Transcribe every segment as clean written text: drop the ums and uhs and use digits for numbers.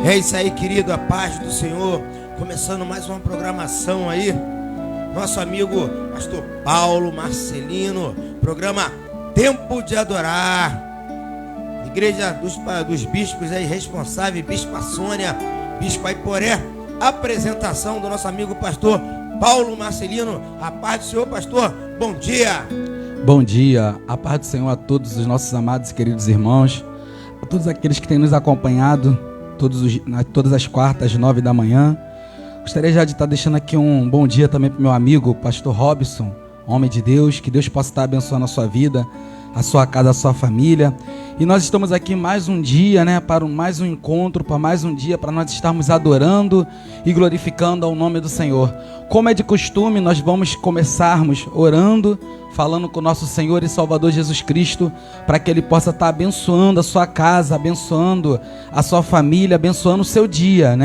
É isso aí, querido, a paz do Senhor. Começando mais uma programação aí. Nosso amigo pastor Paulo Marcelino, programa Tempo de Adorar. Igreja dos bispos aí responsável, Bispa Sônia, Bispo Aiporé. Apresentação do nosso amigo pastor Paulo Marcelino. A paz do Senhor, pastor. Bom dia. Bom dia. A paz do Senhor a todos os nossos amados e queridos irmãos, a todos aqueles que têm nos acompanhado todas as quartas, às 9 da manhã. Gostaria já de estar deixando aqui um bom dia também para o meu amigo, pastor Robson, homem de Deus. Que Deus possa estar abençoando a sua vida, a sua casa, a sua família. E nós estamos aqui mais um dia, para mais um encontro, para mais um dia, para nós estarmos adorando e glorificando ao nome do Senhor. Como é de costume, nós vamos começarmos orando, falando com o nosso Senhor e Salvador Jesus Cristo, para que Ele possa estar abençoando a sua casa, abençoando a sua família, abençoando o seu dia,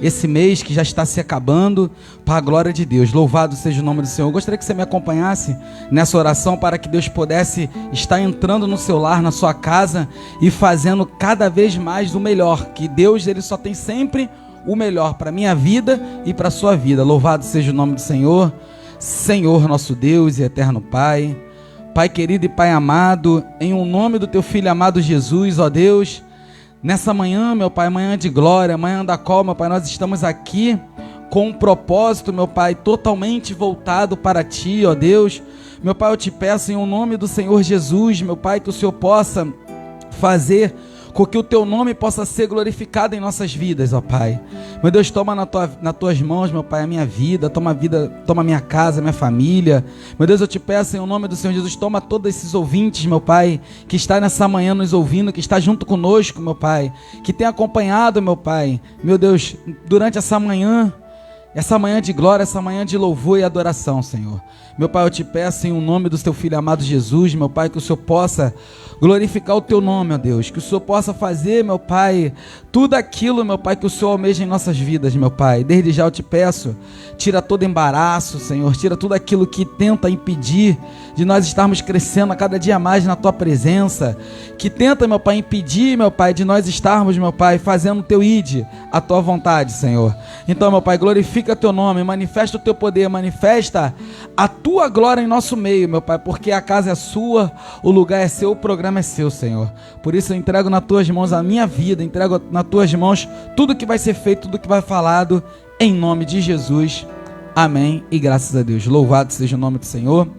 Esse mês que já está se acabando, para a glória de Deus. Louvado seja o nome do Senhor. Eu gostaria que você me acompanhasse nessa oração, para que Deus pudesse estar entrando no seu lar, na sua casa, e fazendo cada vez mais o melhor, que Deus, Ele só tem sempre o melhor para a minha vida e para a sua vida. Louvado seja o nome do Senhor. Senhor nosso Deus e eterno Pai, Pai querido e Pai amado, em o nome do Teu Filho amado Jesus, ó Deus, nessa manhã, meu Pai, manhã de glória, manhã da qual, meu Pai, nós estamos aqui com um propósito, meu Pai, totalmente voltado para Ti, ó Deus. Meu Pai, eu te peço em o nome do Senhor Jesus, meu Pai, que o Senhor possa fazer com que o Teu nome possa ser glorificado em nossas vidas, ó Pai. Meu Deus, toma nas Tuas mãos, meu Pai, a minha vida, toma a minha casa, a minha família. Meu Deus, eu te peço em o nome do Senhor Jesus, toma todos esses ouvintes, meu Pai, que está nessa manhã nos ouvindo, que está junto conosco, meu Pai, que tem acompanhado, meu Pai, meu Deus, durante essa manhã de glória, essa manhã de louvor e adoração, Senhor. Meu Pai, eu te peço em o nome do Teu Filho amado Jesus, meu Pai, que o Senhor possa glorificar o Teu nome, ó Deus, que o Senhor possa fazer, meu Pai, tudo aquilo, meu Pai, que o Senhor almeja em nossas vidas, meu Pai. Desde já eu te peço, tira todo embaraço, Senhor, tira tudo aquilo que tenta impedir de nós estarmos crescendo a cada dia mais na Tua presença, que tenta, meu Pai, impedir, meu Pai, de nós estarmos, meu Pai, fazendo o Teu ide, a Tua vontade, Senhor. Então, meu Pai, glorifica Teu nome, manifesta o Teu poder, manifesta a Tua glória em nosso meio, meu Pai, porque a casa é sua, o lugar é seu, o programa é seu, Senhor. Por isso eu entrego nas Tuas mãos a minha vida, entrego nas Tuas mãos tudo que vai ser feito, tudo que vai falado, em nome de Jesus. Amém e graças a Deus. Louvado seja o nome do Senhor.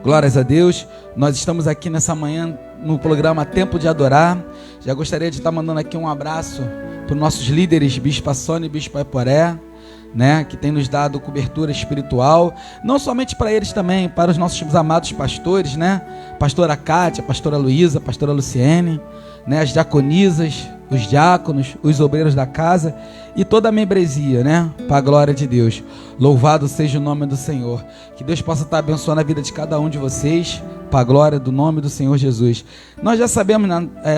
Glórias a Deus. Nós estamos aqui nessa manhã no programa Tempo de Adorar. Já gostaria de estar mandando aqui um abraço para os nossos líderes, Bispa Sônia e Bispo Aiporé, que tem nos dado cobertura espiritual, não somente para eles também, para os nossos amados pastores, pastora Cátia, pastora Luísa, pastora Luciene, as diaconisas, os diáconos, os obreiros da casa e toda a membresia, para a glória de Deus. Louvado seja o nome do Senhor. Que Deus possa estar abençoando a vida de cada um de vocês, para a glória do nome do Senhor Jesus. Nós já sabemos,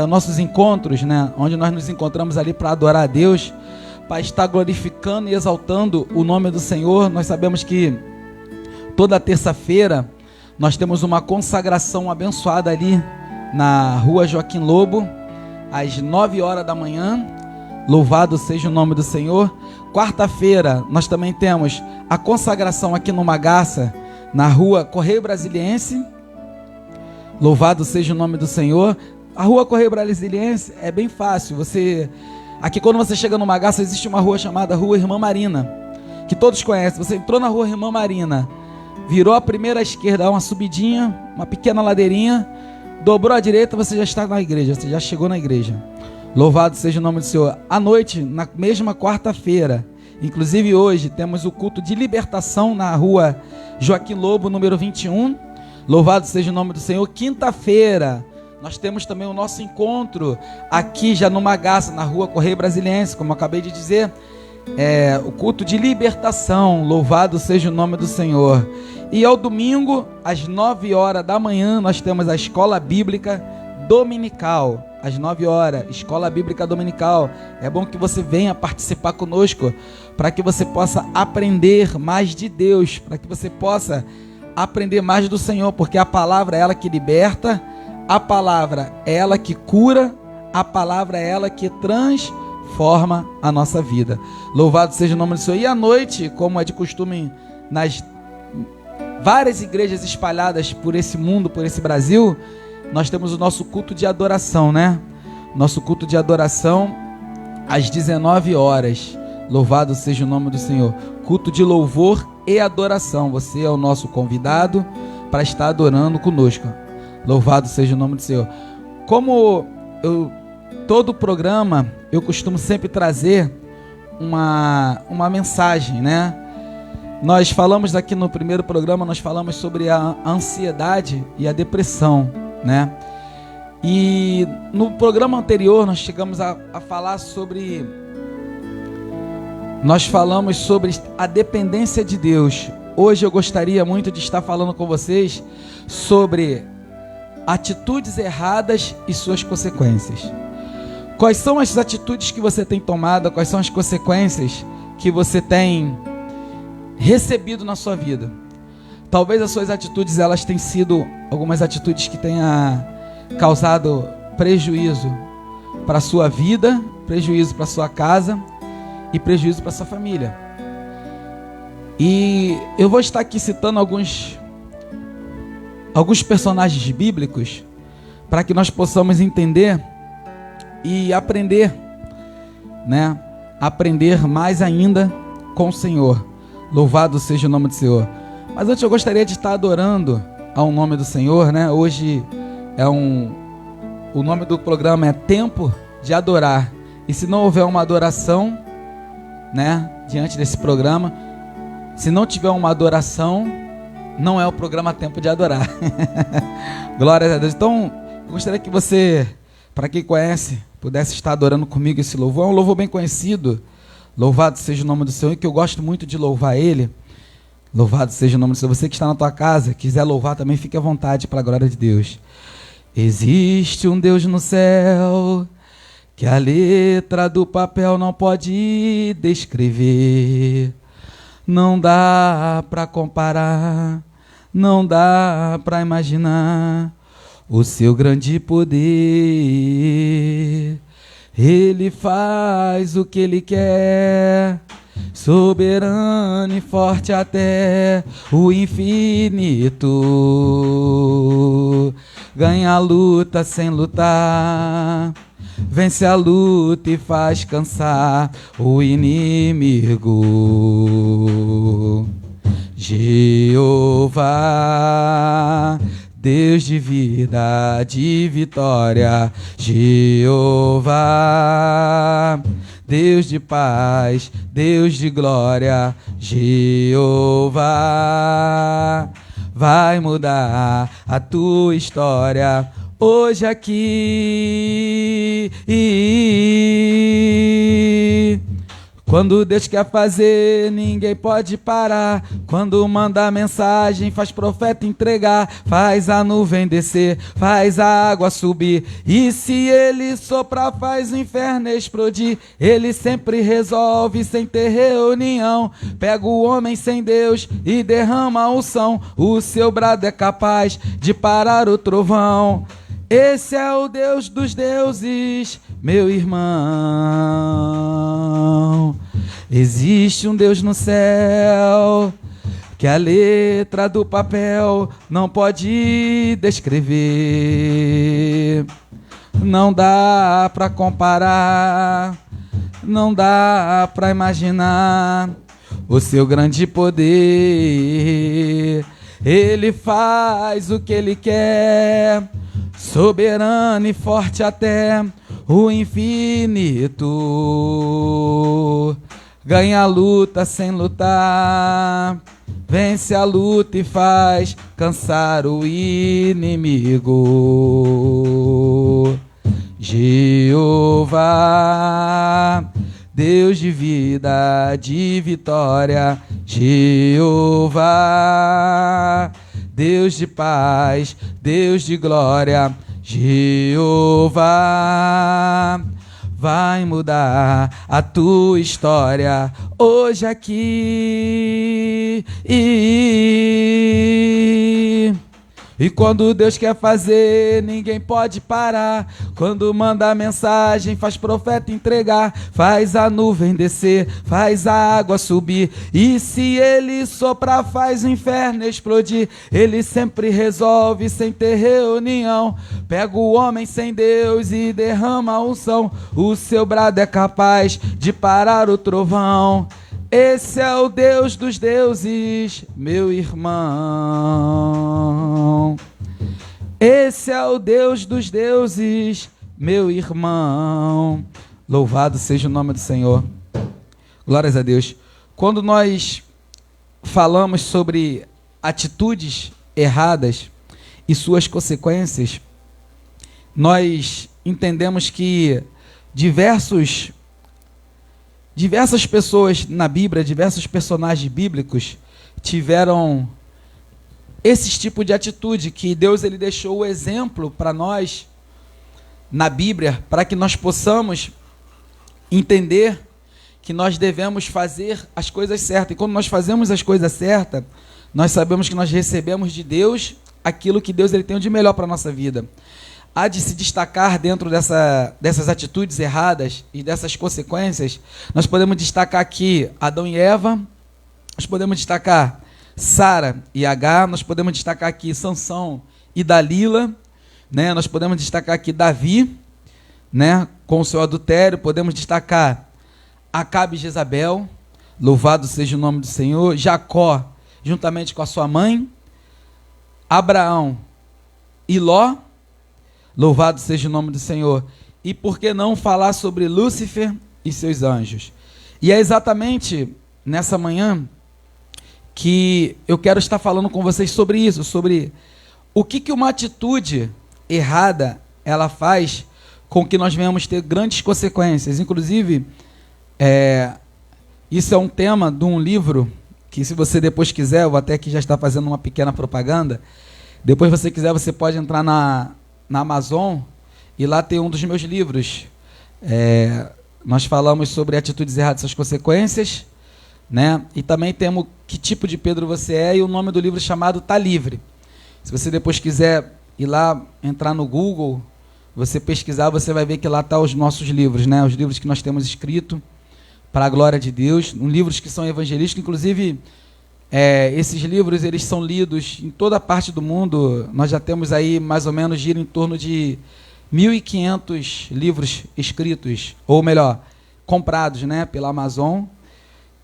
nossos encontros, onde nós nos encontramos ali para adorar a Deus, para estar glorificando e exaltando o nome do Senhor. Nós sabemos que toda terça-feira nós temos uma consagração abençoada ali na rua Joaquim Lobo, às 9 horas da manhã. Louvado seja o nome do Senhor. Quarta-feira nós também temos a consagração aqui no Magaça, na rua Correio Brasiliense. Louvado seja o nome do Senhor. A rua Correio Brasiliense é bem fácil. Aqui quando você chega no Magaça, existe uma rua chamada Rua Irmã Marina, que todos conhecem. Você entrou na Rua Irmã Marina, virou a primeira à esquerda, uma subidinha, uma pequena ladeirinha, dobrou à direita, você já está na igreja, você já chegou na igreja. Louvado seja o nome do Senhor. À noite, na mesma quarta-feira, inclusive hoje, temos o culto de libertação na rua Joaquim Lobo, número 21. Louvado seja o nome do Senhor. Quinta-feira, nós temos também o nosso encontro aqui já no Magaça, na rua Correio Brasiliense, como eu acabei de dizer, o culto de libertação. Louvado seja o nome do Senhor. E ao domingo, às 9 horas da manhã, nós temos a Escola Bíblica Dominical. Às 9 horas, Escola Bíblica Dominical. É bom que você venha participar conosco, para que você possa aprender mais de Deus, para que você possa aprender mais do Senhor, porque a palavra é ela que liberta, a palavra é ela que cura, a palavra é ela que transforma. forma a nossa vida. Louvado seja o nome do Senhor. E à noite, como é de costume nas várias igrejas espalhadas por esse mundo, por esse Brasil, nós temos o nosso culto de adoração, né? Nosso culto de adoração às 19 horas. Louvado seja o nome do Senhor. Culto de louvor e adoração. Você é o nosso convidado para estar adorando conosco. Louvado seja o nome do Senhor. Como todo programa, eu costumo sempre trazer uma mensagem, né? Nós falamos aqui no primeiro programa, nós falamos sobre a ansiedade e a depressão, né? E no programa anterior nós chegamos a falar sobre... Nós falamos sobre a dependência de Deus. Hoje eu gostaria muito de estar falando com vocês sobre atitudes erradas e suas consequências. Quais são as atitudes que você tem tomado? Quais são as consequências que você tem recebido na sua vida? Talvez as suas atitudes, elas tenham sido algumas atitudes que tenham causado prejuízo para a sua vida, prejuízo para a sua casa e prejuízo para a sua família. E eu vou estar aqui citando alguns personagens bíblicos para que nós possamos entender e aprender, né? Aprender mais ainda com o Senhor. Louvado seja o nome do Senhor. Mas antes eu gostaria de estar adorando ao nome do Senhor, né? Hoje o nome do programa é Tempo de Adorar. E se não houver uma adoração, né, diante desse programa, se não tiver uma adoração, não é o programa Tempo de Adorar. Glória a Deus. Então, eu gostaria que você, para quem conhece, pudesse estar adorando comigo esse louvor. É um louvor bem conhecido. Louvado seja o nome do Senhor, que eu gosto muito de louvar Ele. Louvado seja o nome do Senhor. Você que está na tua casa, quiser louvar também, fique à vontade para a glória de Deus. Existe um Deus no céu que a letra do papel não pode descrever. Não dá para comparar, não dá para imaginar o seu grande poder. Ele faz o que Ele quer, soberano e forte até o infinito. Ganha a luta sem lutar, vence a luta e faz cansar o inimigo. Jeová, Deus de vida, de vitória. Jeová, Deus de paz, Deus de glória. Jeová, vai mudar a tua história hoje aqui. Quando Deus quer fazer, ninguém pode parar. Quando manda mensagem, faz profeta entregar. Faz a nuvem descer, faz a água subir. E se Ele soprar, faz o inferno explodir. Ele sempre resolve sem ter reunião. Pega o homem sem Deus e derrama a unção. O seu brado é capaz de parar o trovão. Esse é o Deus dos deuses, meu irmão. Existe um Deus no céu que a letra do papel não pode descrever. Não dá para comparar, não dá para imaginar o seu grande poder. Ele faz o que Ele quer, soberano e forte até o infinito. Ganha a luta sem lutar, vence a luta e faz cansar o inimigo. Jeová, Deus de vida, de vitória. Jeová, Deus de paz, Deus de glória. Jeová, vai mudar a tua história hoje aqui. E quando Deus quer fazer, ninguém pode parar. Quando manda a mensagem, faz profeta entregar. Faz a nuvem descer, faz a água subir. E se ele soprar, faz o inferno explodir. Ele sempre resolve sem ter reunião. Pega o homem sem Deus e derrama a unção. O seu brado é capaz de parar o trovão. Esse é o Deus dos deuses, meu irmão. Esse é o Deus dos deuses, meu irmão. Louvado seja o nome do Senhor. Glórias a Deus. Quando nós falamos sobre atitudes erradas e suas consequências, nós entendemos que diversas pessoas na Bíblia, diversos personagens bíblicos tiveram esse tipo de atitude, que Deus ele deixou o exemplo para nós na Bíblia, para que nós possamos entender que nós devemos fazer as coisas certas. E quando nós fazemos as coisas certas, nós sabemos que nós recebemos de Deus aquilo que Deus ele tem de melhor para a nossa vida. Há de se destacar dentro dessas atitudes erradas e dessas consequências. Nós podemos destacar aqui Adão e Eva, nós podemos destacar Sara e Agar, nós podemos destacar aqui Sansão e Dalila, né? Nós podemos destacar aqui Davi, né? Com o seu adultério, podemos destacar Acabe e Jezabel, louvado seja o nome do Senhor, Jacó, juntamente com a sua mãe, Abraão e Ló, louvado seja o nome do Senhor. E por que não falar sobre Lúcifer e seus anjos? E é exatamente nessa manhã que eu quero estar falando com vocês sobre isso, sobre o que uma atitude errada ela faz com que nós venhamos ter grandes consequências. Inclusive, isso é um tema de um livro que, se você depois quiser, eu vou até aqui já estar fazendo uma pequena propaganda. Depois, se você quiser, você pode entrar na Amazon, e lá tem um dos meus livros. Nós falamos sobre atitudes erradas e suas consequências, né? E também temos que tipo de Pedro você é, e o nome do livro chamado Tá Livre. Se você depois quiser ir lá, entrar no Google, você pesquisar, você vai ver que lá estão os nossos livros, né? Os livros que nós temos escrito para a glória de Deus, livros que são evangelísticos. Inclusive, esses livros eles são lidos em toda parte do mundo. Nós já temos aí mais ou menos, gira em torno de 1.500 livros escritos, ou melhor, comprados, né, pela Amazon.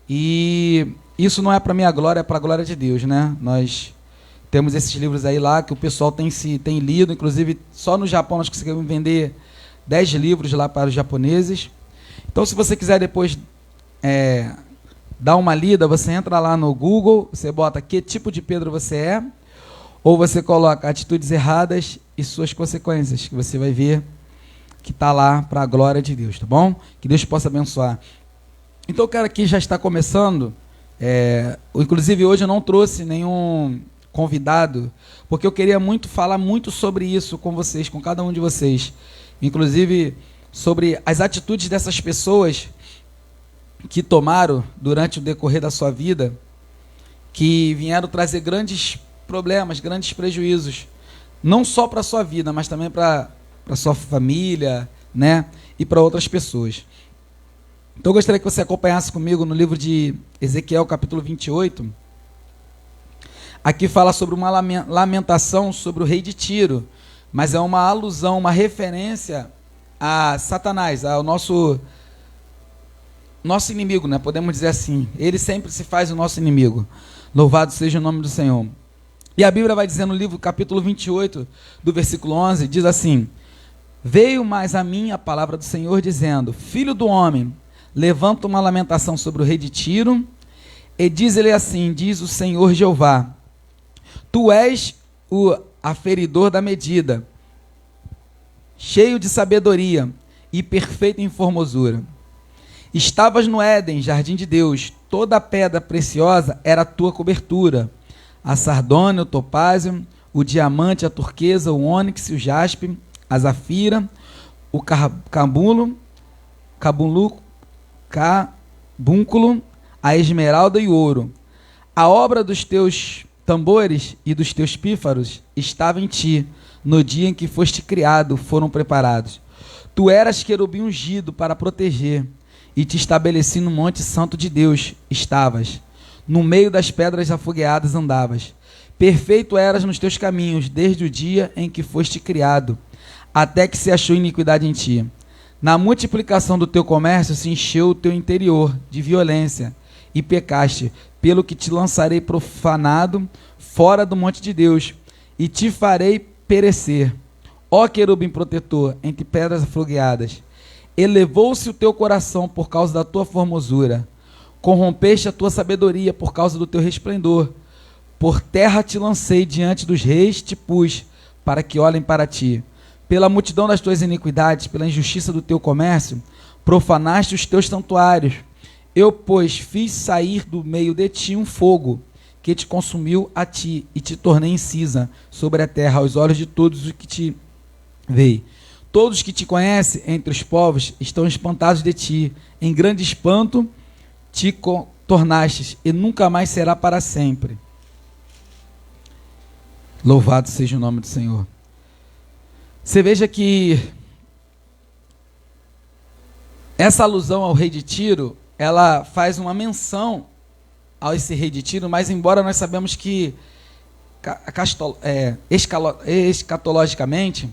E isso não é para minha glória, é para a glória de Deus, né? Nós temos esses livros aí lá que o pessoal tem lido. Inclusive, só no Japão nós conseguimos vender 10 livros lá para os japoneses. Então, se você quiser depois dar uma lida, você entra lá no Google, você bota que tipo de Pedro você é, ou você coloca atitudes erradas e suas consequências, que você vai ver que está lá para a glória de Deus, tá bom? Que Deus possa abençoar. Então, o cara aqui já está começando. Inclusive, hoje eu não trouxe nenhum convidado, porque eu queria falar muito sobre isso com vocês, com cada um de vocês. Inclusive, sobre as atitudes dessas pessoas que tomaram durante o decorrer da sua vida, que vieram trazer grandes problemas, grandes prejuízos, não só para a sua vida, mas também para a sua família, né? E para outras pessoas. Então eu gostaria que você acompanhasse comigo no livro de Ezequiel, capítulo 28. Aqui fala sobre uma lamentação sobre o rei de Tiro, mas é uma alusão, uma referência a Satanás, ao nosso inimigo, né? Podemos dizer assim. Ele sempre se faz o nosso inimigo. Louvado seja o nome do Senhor. E a Bíblia vai dizer no livro, capítulo 28, do versículo 11, diz assim: Veio mais a mim a palavra do Senhor, dizendo: Filho do homem, levanta uma lamentação sobre o rei de Tiro, e diz-lhe assim: diz o Senhor Jeová, tu és o aferidor da medida, cheio de sabedoria e perfeito em formosura. Estavas no Éden, jardim de Deus, toda a pedra preciosa era a tua cobertura, a sardônia, o topázio, o diamante, a turquesa, o ônix, o jaspe, a zafira, o carbúnculo, a esmeralda e o ouro. A obra dos teus tambores e dos teus pífaros estavam em ti, no dia em que foste criado, foram preparados. Tu eras querubim ungido para proteger, e te estabeleci no monte santo de Deus, estavas. No meio das pedras afogueadas andavas. Perfeito eras nos teus caminhos, desde o dia em que foste criado, até que se achou iniquidade em ti. Na multiplicação do teu comércio se encheu o teu interior de violência, e pecaste, pelo que te lançarei profanado fora do monte de Deus, e te farei perecer. Ó querubim protetor, entre pedras afogueadas, elevou-se o teu coração por causa da tua formosura, corrompeste a tua sabedoria por causa do teu resplendor. Por terra te lancei, diante dos reis te pus, para que olhem para ti. Pela multidão das tuas iniquidades, pela injustiça do teu comércio, profanaste os teus santuários. Eu, pois, fiz sair do meio de ti um fogo, que te consumiu a ti, e te tornei cinza sobre a terra, aos olhos de todos os que te veem. Todos os que te conhecem entre os povos estão espantados de ti. Em grande espanto te tornastes, e nunca mais será para sempre. Louvado seja o nome do Senhor. Você veja que essa alusão ao rei de Tiro, ela faz uma menção a esse rei de Tiro, mas embora nós sabemos que escatologicamente,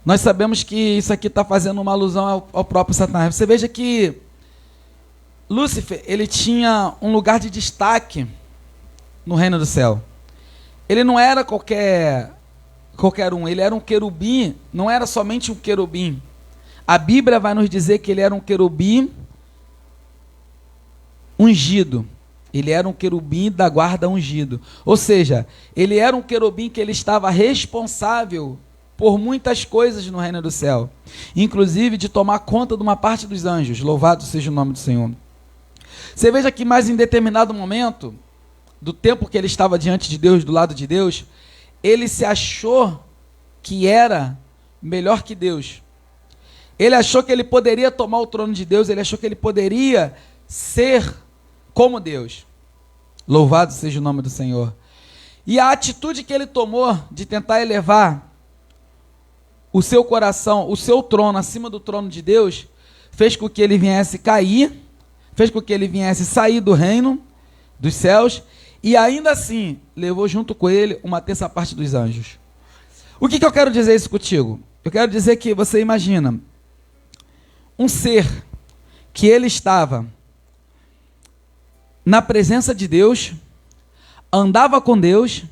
nós sabemos que isso aqui está fazendo uma alusão ao próprio Satanás. Você veja que Lúcifer, ele tinha um lugar de destaque no reino do céu. Ele não era qualquer um, ele era um querubim, não era somente um querubim. A Bíblia vai nos dizer que ele era um querubim ungido. Ele era um querubim da guarda ungido. Ou seja, ele era um querubim que ele estava responsável por muitas coisas no reino do céu, inclusive de tomar conta de uma parte dos anjos. Louvado seja o nome do Senhor. Você veja que mais em determinado momento do tempo que ele estava diante de Deus, do lado de Deus, ele se achou que era melhor que Deus. Ele achou que ele poderia tomar o trono de Deus, ele achou que ele poderia ser como Deus. Louvado seja o nome do Senhor. E a atitude que ele tomou de tentar elevar o seu coração, o seu trono acima do trono de Deus, fez com que ele viesse cair, fez com que ele viesse sair do reino dos céus, e ainda assim levou junto com ele uma terça parte dos anjos. O que eu quero dizer isso contigo? Eu quero dizer que você imagina um ser que ele estava na presença de Deus, andava com Deus,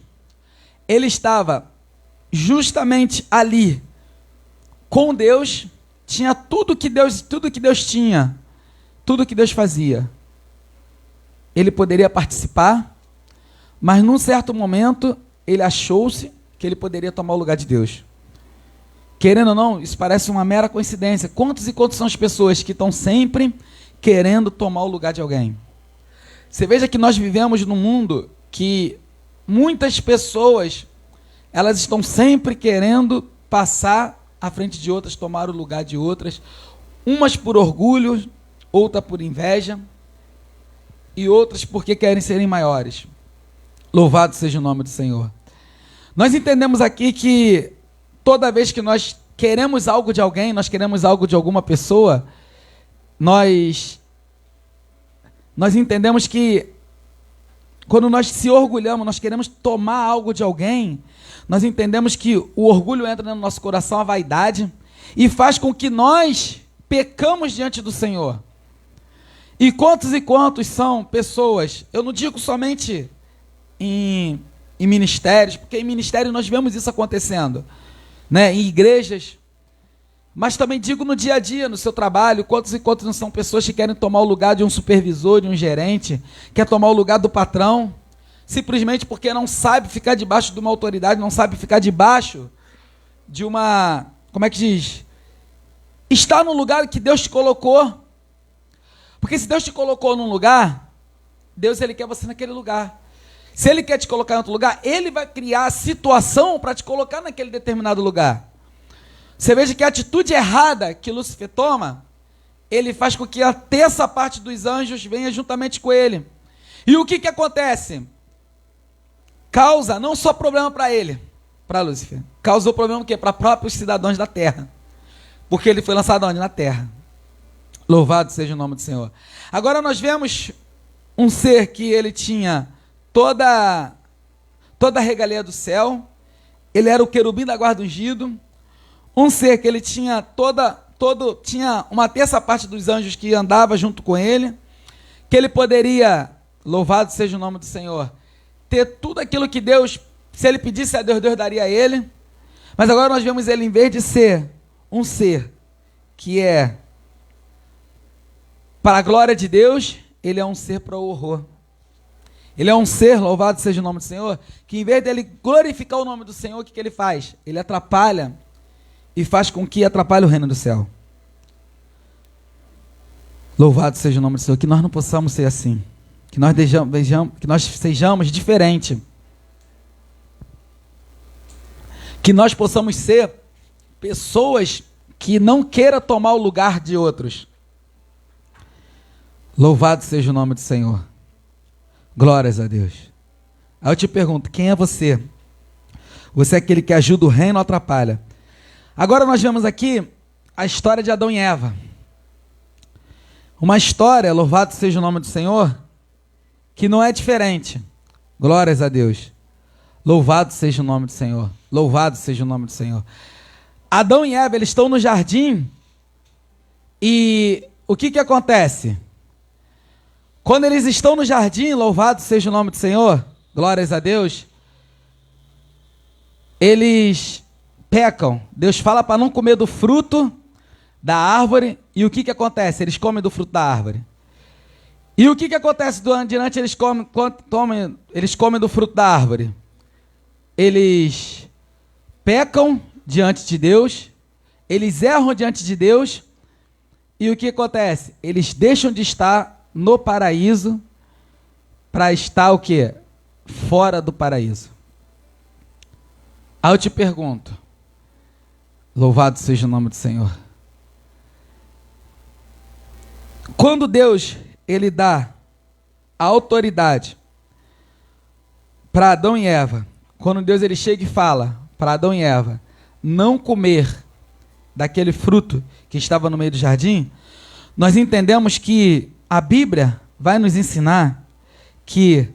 ele estava justamente ali com Deus, tinha tudo que Deus tinha, tudo que Deus fazia. Ele poderia participar, mas num certo momento ele achou-se que ele poderia tomar o lugar de Deus. Querendo ou não, isso parece uma mera coincidência. Quantos e quantos são as pessoas que estão sempre querendo tomar o lugar de alguém? Você veja que nós vivemos num mundo que muitas pessoas, elas estão sempre querendo passar à frente de outras, tomar o lugar de outras, umas por orgulho, outra por inveja, e outras porque querem serem maiores. Louvado seja o nome do Senhor. Nós entendemos aqui que toda vez que nós queremos algo de alguém, nós queremos algo de alguma pessoa, nós entendemos que quando nós se orgulhamos, nós queremos tomar algo de alguém, nós entendemos que o orgulho entra no nosso coração, a vaidade, e faz com que nós pecamos diante do Senhor. E quantos são pessoas, eu não digo somente em ministérios, porque em ministério nós vemos isso acontecendo, né? Em igrejas, mas também digo no dia a dia, no seu trabalho, quantos não são pessoas que querem tomar o lugar de um supervisor, de um gerente, quer tomar o lugar do patrão, simplesmente porque não sabe ficar debaixo de uma autoridade, não sabe ficar debaixo de uma, como é que diz? Está no lugar que Deus te colocou. Porque se Deus te colocou num lugar, Deus ele quer você naquele lugar. Se ele quer te colocar em outro lugar, ele vai criar a situação para te colocar naquele determinado lugar. Você veja que a atitude errada que Lúcifer toma, ele faz com que a terça parte dos anjos venha juntamente com ele. E o que acontece? causa não só problema para ele, para Lúcifer, causou problema o quê? Para próprios cidadãos da terra, porque ele foi lançado onde? Na terra. Louvado seja o nome do Senhor. Agora nós vemos um ser que ele tinha toda a regalia do céu, ele era o querubim da guarda ungido, um ser que ele tinha tinha uma terça parte dos anjos que andava junto com ele, que ele poderia, louvado seja o nome do Senhor, ter tudo aquilo que Deus, se ele pedisse a Deus, Deus daria a ele. Mas agora nós vemos ele, em vez de ser um ser que é para a glória de Deus, ele é um ser para o horror. Ele é um ser, louvado seja o nome do Senhor, que em vez dele glorificar o nome do Senhor, o que ele faz? Ele atrapalha e faz com que atrapalhe o reino do céu. Louvado seja o nome do Senhor, que nós não possamos ser assim, que nós sejamos diferentes, que nós possamos ser pessoas que não queiram tomar o lugar de outros. Louvado seja o nome do Senhor. Glórias a Deus. Aí eu te pergunto, quem é você? Você é aquele que ajuda o reino ou atrapalha? Agora nós vemos aqui a história de Adão e Eva. Uma história, louvado seja o nome do Senhor, que não é diferente. Glórias a Deus. Louvado seja o nome do Senhor. Louvado seja o nome do Senhor. Adão e Eva, eles estão no jardim e o que acontece? Quando eles estão no jardim, louvado seja o nome do Senhor, glórias a Deus, eles pecam. Deus fala para não comer do fruto da árvore, e o que acontece? Eles comem do fruto da árvore. E o que acontece durante eles comem do fruto da árvore? Eles pecam diante de Deus, eles erram diante de Deus, e o que acontece? Eles deixam de estar no paraíso para estar o quê? Fora do paraíso. Aí eu te pergunto, louvado seja o nome do Senhor. Quando Deus, ele dá a autoridade para Adão e Eva, quando Deus ele chega e fala para Adão e Eva não comer daquele fruto que estava no meio do jardim, nós entendemos que a Bíblia vai nos ensinar que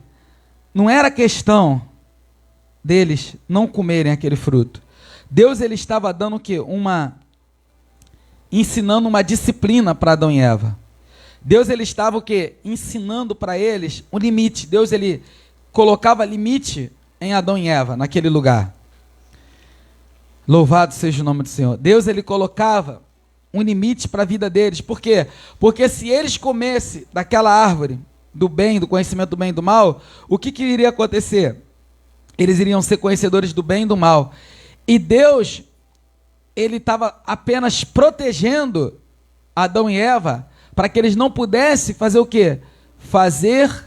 não era questão deles não comerem aquele fruto. Deus ele estava dando o quê? Ensinando uma disciplina para Adão e Eva. Deus ele estava o quê? Ensinando para eles um limite. Deus ele colocava limite em Adão e Eva naquele lugar. Louvado seja o nome do Senhor. Deus ele colocava um limite para a vida deles. Por quê? Porque se eles comessem daquela árvore do bem, do conhecimento do bem e do mal, o que iria acontecer? Eles iriam ser conhecedores do bem e do mal. E Deus, ele estava apenas protegendo Adão e Eva para que eles não pudessem fazer o quê? Fazer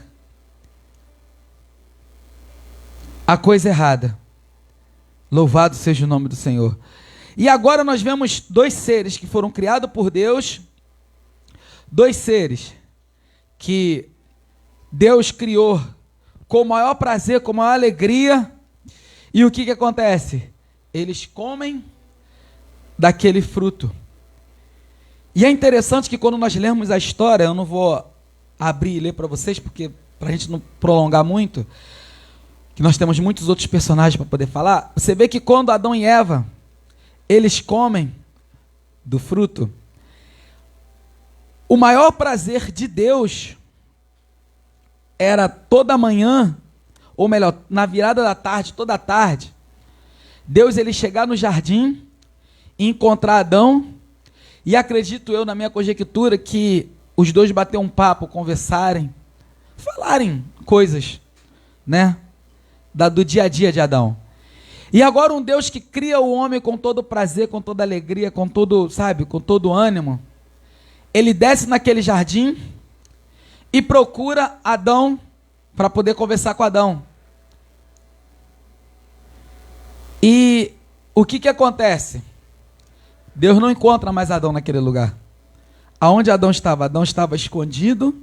a coisa errada. Louvado seja o nome do Senhor. E agora nós vemos dois seres que foram criados por Deus, dois seres que Deus criou com o maior prazer, com a maior alegria, e o que acontece? Eles comem daquele fruto. E é interessante que quando nós lemos a história, eu não vou abrir e ler para vocês, porque para a gente não prolongar muito, que nós temos muitos outros personagens para poder falar, você vê que quando Adão e Eva eles comem do fruto, o maior prazer de Deus era toda manhã, ou melhor, na virada da tarde, toda a tarde, Deus ele chegar no jardim e encontrar Adão, e acredito eu na minha conjectura que os dois bater um papo, conversarem, falarem coisas, né, do dia a dia de Adão. E agora um Deus que cria o homem com todo prazer, com toda alegria, com todo, sabe, com todo ânimo, ele desce naquele jardim e procura Adão para poder conversar com Adão. E o que acontece? Deus não encontra mais Adão naquele lugar. Aonde Adão estava? Adão estava escondido,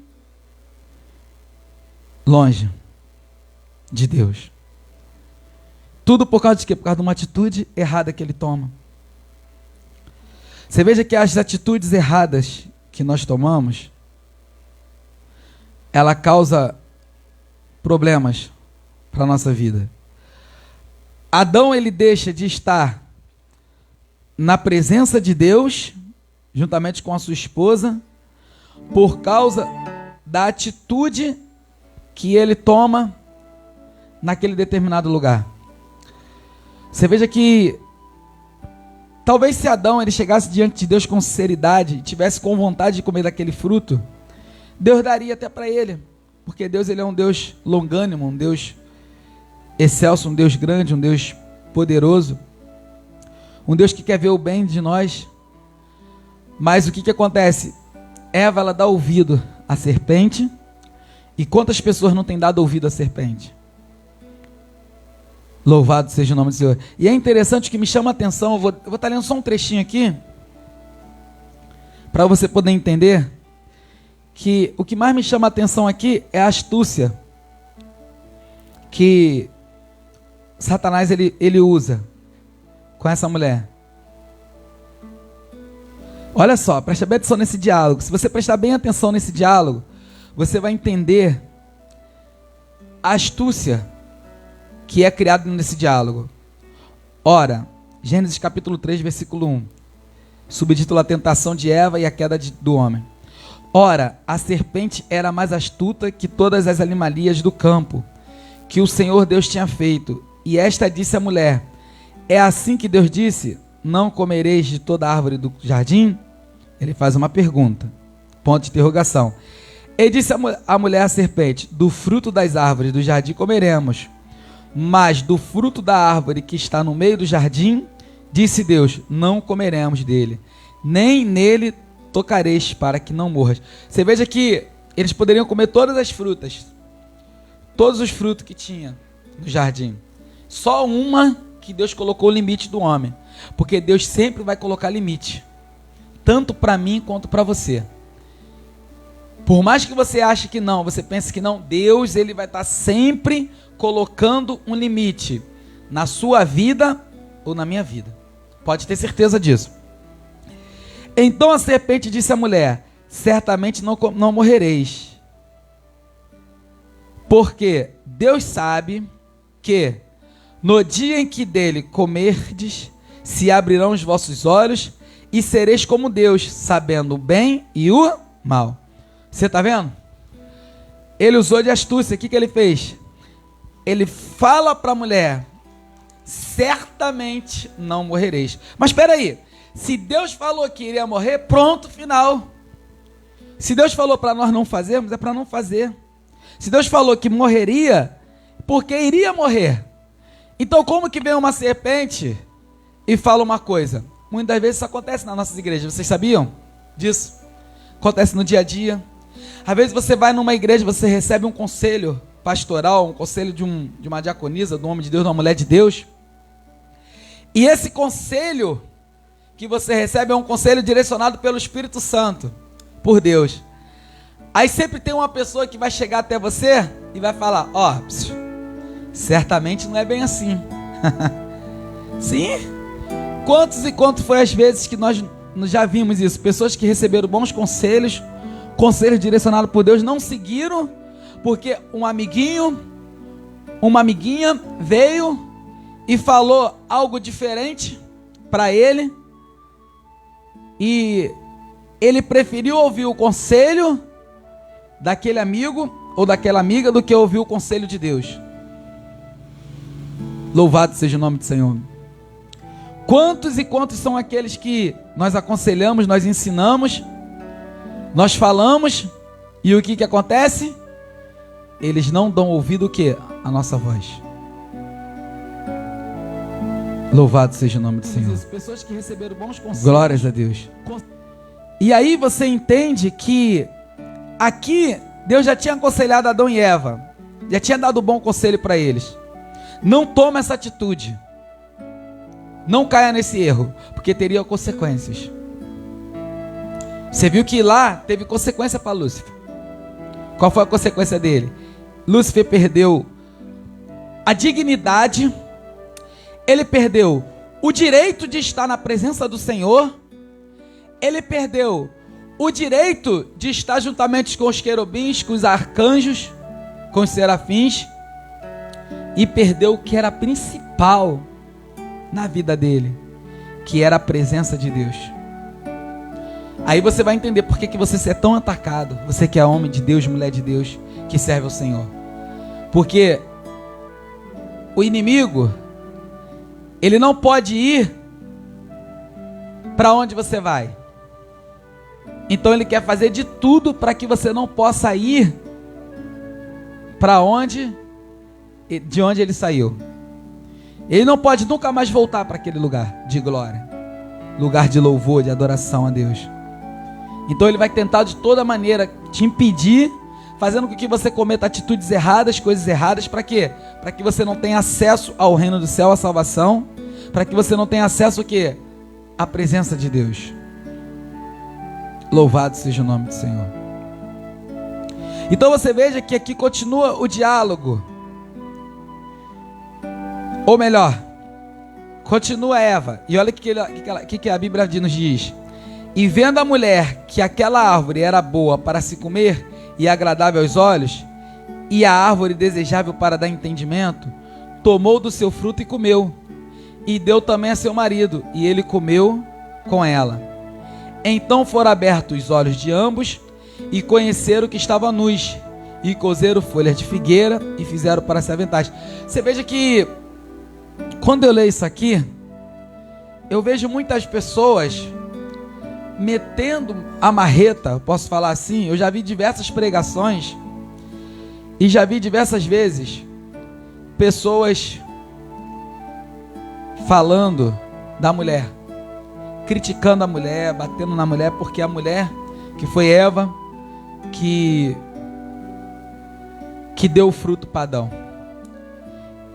longe de Deus. Tudo por causa de quê? Por causa de uma atitude errada que ele toma. Você veja que as atitudes erradas que nós tomamos, ela causa problemas para a nossa vida. Adão, ele deixa de estar na presença de Deus, juntamente com a sua esposa, por causa da atitude que ele toma naquele determinado lugar. Você veja que talvez se Adão ele chegasse diante de Deus com sinceridade e tivesse com vontade de comer daquele fruto, Deus daria até para ele, porque Deus ele é um Deus longânimo, um Deus excelso, um Deus grande, um Deus poderoso, um Deus que quer ver o bem de nós. Mas o que acontece? Eva, ela dá ouvido à serpente, e quantas pessoas não têm dado ouvido à serpente? Louvado seja o nome do Senhor. E é interessante, que me chama a atenção, eu vou estar lendo só um trechinho aqui, para você poder entender, que o que mais me chama a atenção aqui é a astúcia que Satanás ele usa com essa mulher. Olha só, presta bem atenção nesse diálogo. Se você prestar bem atenção nesse diálogo, você vai entender a astúcia que é criada nesse diálogo. Ora, Gênesis capítulo 3, versículo 1, subtítulo: a tentação de Eva e a queda do homem. Ora, a serpente era mais astuta que todas as animalias do campo que o Senhor Deus tinha feito. E esta disse à mulher: é assim que Deus disse: não comereis de toda árvore do jardim? Ele faz uma pergunta, ponto de interrogação. E disse a mulher à serpente: do fruto das árvores do jardim comeremos, mas do fruto da árvore que está no meio do jardim, disse Deus: não comeremos dele, nem nele tocareis, para que não morras. Você veja que eles poderiam comer todas as frutas, todos os frutos que tinha no jardim, só uma que Deus colocou o limite do homem, porque Deus sempre vai colocar limite, tanto para mim quanto para você. Por mais que você ache que não, você pense que não, Deus ele vai estar sempre colocando um limite na sua vida ou na minha vida. Pode ter certeza disso. Então a serpente disse à mulher: certamente não morrereis, porque Deus sabe que no dia em que dele comerdes, se abrirão os vossos olhos e sereis como Deus, sabendo o bem e o mal. Você está vendo? Ele usou de astúcia. O que ele fez? Ele fala para a mulher: certamente não morrereis. Mas espera aí, se Deus falou que iria morrer, pronto, final. Se Deus falou para nós não fazermos, é para não fazer. Se Deus falou que morreria, porque iria morrer. Então como que vem uma serpente e fala uma coisa? Muitas vezes isso acontece nas nossas igrejas. Vocês sabiam disso? Acontece no dia a dia. Às vezes você vai numa igreja, você recebe um conselho pastoral, um conselho de uma diaconisa, de um homem de Deus, de uma mulher de Deus. E esse conselho que você recebe é um conselho direcionado pelo Espírito Santo, por Deus. Aí sempre tem uma pessoa que vai chegar até você e vai falar: ó, certamente não é bem assim. Sim? Quantos e quantos foi as vezes que nós já vimos isso? Pessoas que receberam bons conselhos, conselhos direcionados por Deus, não seguiram, porque um amiguinho, uma amiguinha veio e falou algo diferente para ele, e ele preferiu ouvir o conselho daquele amigo ou daquela amiga do que ouvir o conselho de Deus. Louvado seja o nome do Senhor. Quantos e quantos são aqueles que nós aconselhamos, nós ensinamos, nós falamos, e o que acontece? Eles não dão ouvido o que? A nossa voz. Louvado seja o nome do Senhor. Pessoas que receberam bons conselhos. Glórias a Deus. E aí você entende que aqui Deus já tinha aconselhado Adão e Eva, já tinha dado bom conselho para eles. Não toma essa atitude, não caia nesse erro, porque teria consequências. Você viu que lá teve consequência para Lúcifer. Qual foi a consequência dele? Lúcifer perdeu a dignidade, ele perdeu o direito de estar na presença do Senhor, ele perdeu o direito de estar juntamente com os querubins, com os arcanjos, com os serafins, e perdeu o que era principal na vida dele, que era a presença de Deus. Aí você vai entender por que você é tão atacado, você que é homem de Deus, mulher de Deus, que serve ao Senhor. Porque o inimigo, ele não pode ir para onde você vai. Então ele quer fazer de tudo para que você não possa ir para de onde ele saiu. Ele não pode nunca mais voltar para aquele lugar de glória, lugar de louvor, de adoração a Deus. Então ele vai tentar de toda maneira te impedir, fazendo com que você cometa atitudes erradas, coisas erradas. Para quê? Para que você não tenha acesso ao reino do céu, à salvação. Para que você não tenha acesso ao quê? À presença de Deus. Louvado seja o nome do Senhor. Então você veja que aqui continua o diálogo. Ou melhor, continua Eva. E olha o que a Bíblia nos diz. E vendo a mulher que aquela árvore era boa para se comer e agradável aos olhos, e a árvore desejável para dar entendimento, tomou do seu fruto e comeu, e deu também a seu marido, e ele comeu com ela. Então foram abertos os olhos de ambos, e conheceram que estavam nus, e cozeram folhas de figueira, e fizeram para se aventais. Você veja que, quando eu leio isso aqui, eu vejo muitas pessoas metendo a marreta, posso falar assim. Eu já vi diversas pregações e já vi diversas vezes pessoas falando da mulher, criticando a mulher, batendo na mulher, porque a mulher, que foi Eva, que deu o fruto para Adão.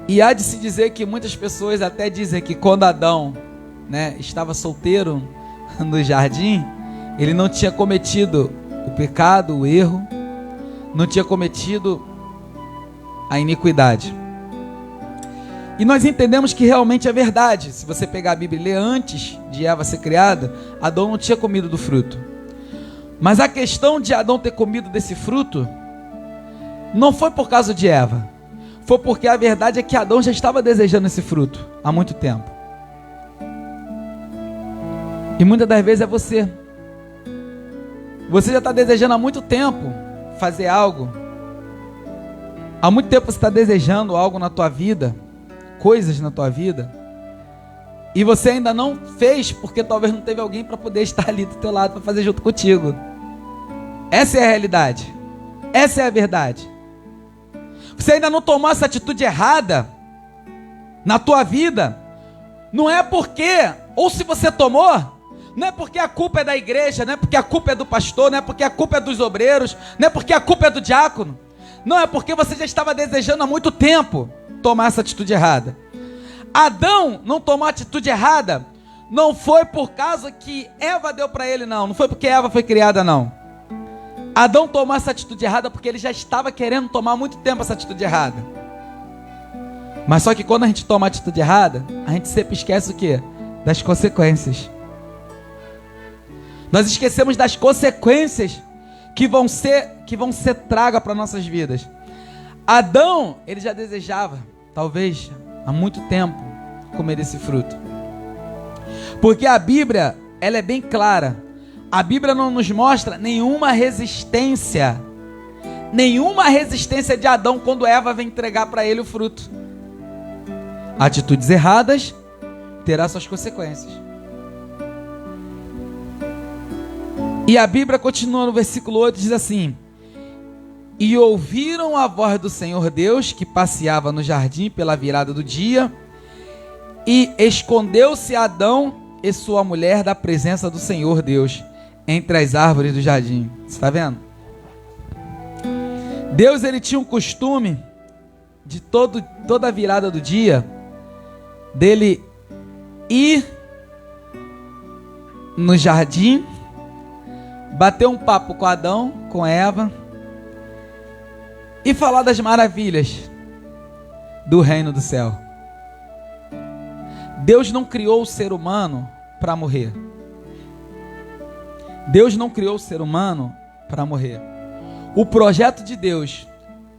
E há de se dizer que muitas pessoas até dizem que quando Adão, estava solteiro no jardim, ele não tinha cometido o pecado, o erro, não tinha cometido a iniquidade. E nós entendemos que realmente é verdade. Se você pegar a Bíblia e ler, antes de Eva ser criada, Adão não tinha comido do fruto. Mas a questão de Adão ter comido desse fruto não foi por causa de Eva, foi porque a verdade é que Adão já estava desejando esse fruto há muito tempo. E muitas das vezes é você. Você já está desejando há muito tempo fazer algo. Há muito tempo você está desejando algo na tua vida, coisas na tua vida, e você ainda não fez porque talvez não teve alguém para poder estar ali do teu lado para fazer junto contigo. Essa é a realidade. Essa é a verdade. Você ainda não tomou essa atitude errada na tua vida. Não é porque, ou se você tomou, não é porque a culpa é da igreja, não é porque a culpa é do pastor, não é porque a culpa é dos obreiros, não é porque a culpa é do diácono. Não, é porque você já estava desejando há muito tempo tomar essa atitude errada. Adão não tomou a atitude errada, não foi por causa que Eva deu para ele, não foi porque Eva foi criada, não. Adão tomou essa atitude errada porque ele já estava querendo tomar há muito tempo essa atitude errada. Mas só que quando a gente toma a atitude errada, a gente sempre esquece o quê? Das consequências. Nós esquecemos das consequências que vão ser traga para nossas vidas. Adão, ele já desejava, talvez há muito tempo, comer esse fruto. Porque a Bíblia, ela é bem clara. A Bíblia não nos mostra nenhuma resistência de Adão quando Eva vem entregar para ele o fruto. Atitudes erradas terá suas consequências. E a Bíblia continua no versículo 8, diz assim: e ouviram a voz do Senhor Deus, que passeava no jardim pela virada do dia, e escondeu-se Adão e sua mulher da presença do Senhor Deus, entre as árvores do jardim. Você está vendo? Deus, ele tinha um costume de toda a virada do dia, dele ir no jardim, bater um papo com Adão, com Eva, e falar das maravilhas do reino do céu. Deus não criou o ser humano para morrer. Deus não criou o ser humano para morrer. O projeto de Deus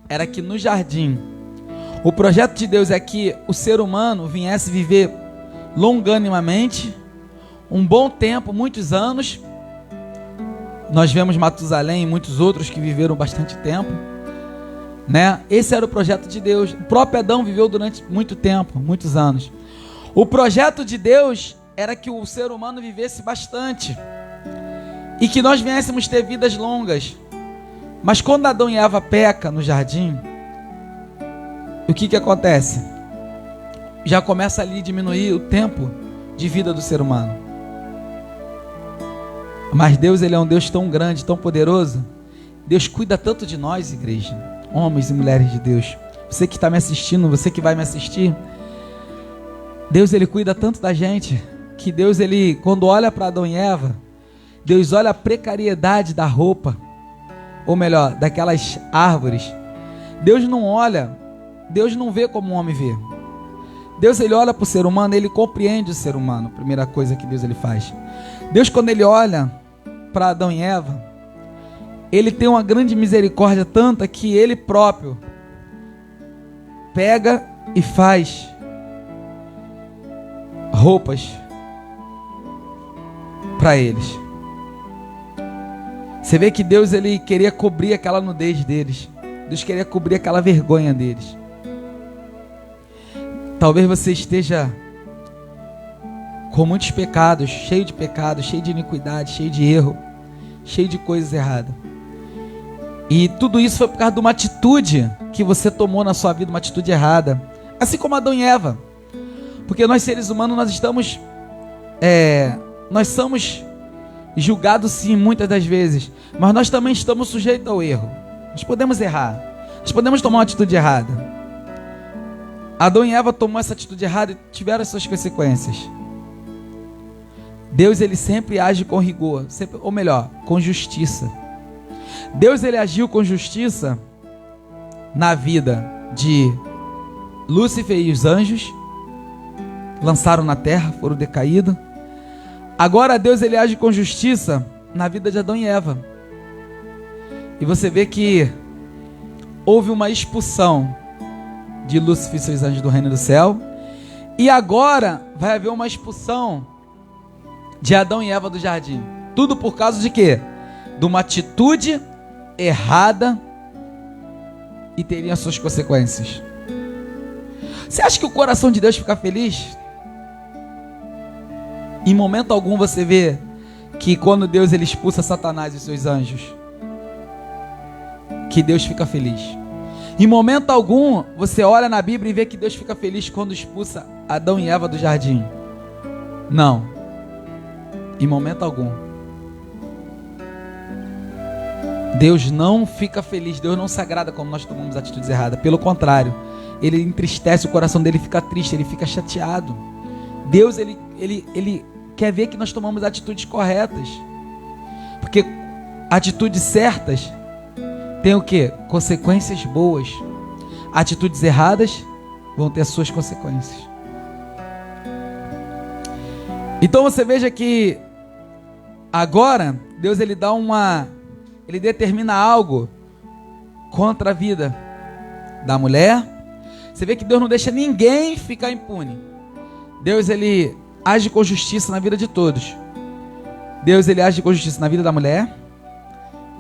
era que no jardim, o projeto de Deus é que o ser humano viesse viver longanimamente, um bom tempo, muitos anos. Nós vemos Matusalém e muitos outros que viveram bastante tempo, né? Esse era o projeto de Deus. O próprio Adão viveu durante muito tempo, muitos anos. O projeto de Deus era que o ser humano vivesse bastante e que nós viéssemos ter vidas longas. Mas quando Adão e Eva pecam no jardim, o que acontece? Já começa ali a diminuir o tempo de vida do ser humano. Mas Deus, Ele é um Deus tão grande, tão poderoso. Deus cuida tanto de nós, igreja, homens e mulheres de Deus. Você que está me assistindo, você que vai me assistir, Deus, Ele cuida tanto da gente, que Deus, Ele, quando olha para Adão e Eva, Deus olha a precariedade da roupa, ou melhor, daquelas árvores. Deus não olha, Deus não vê como o homem vê. Deus, Ele olha para o ser humano, Ele compreende o ser humano. Primeira coisa que Deus, Ele faz. Deus, quando Ele olha para Adão e Eva, Ele tem uma grande misericórdia, tanta que Ele próprio pega e faz roupas para eles. Você vê que Deus, Ele queria cobrir aquela nudez deles. Deus queria cobrir aquela vergonha deles. Talvez você esteja com muitos pecados, cheio de iniquidade, cheio de erro, cheio de coisas erradas. E tudo isso foi por causa de uma atitude que você tomou na sua vida, uma atitude errada. Assim como Adão e Eva. Porque nós, seres humanos, nós somos julgados, sim, muitas das vezes, mas nós também estamos sujeitos ao erro. Nós podemos errar, nós podemos tomar uma atitude errada. Adão e Eva tomou essa atitude errada e tiveram as suas consequências. Deus, Ele sempre age com rigor, sempre, ou melhor, com justiça. Deus, Ele agiu com justiça na vida de Lúcifer e os anjos, lançaram na terra, foram decaídos. Agora Deus, Ele age com justiça na vida de Adão e Eva. E você vê que houve uma expulsão de Lúcifer e seus anjos do reino do céu. E agora vai haver uma expulsão de Adão e Eva do jardim. Tudo por causa de quê? De uma atitude errada e teria as suas consequências. Você acha que o coração de Deus fica feliz? Em momento algum você vê que quando Deus, Ele expulsa Satanás e seus anjos, que Deus fica feliz. Em momento algum você olha na Bíblia e vê que Deus fica feliz quando expulsa Adão e Eva do jardim. Não. Em momento algum. Deus não fica feliz, Deus não se agrada quando nós tomamos atitudes erradas. Pelo contrário, Ele entristece, o coração dele fica triste, ele fica chateado. Deus, ele quer ver que nós tomamos atitudes corretas. Porque atitudes certas têm o quê? Consequências boas. Atitudes erradas vão ter as suas consequências. Então você veja que agora Deus, ele determina algo contra a vida da mulher. Você vê que Deus não deixa ninguém ficar impune. Deus, ele age com justiça na vida de todos. Deus, ele age com justiça na vida da mulher,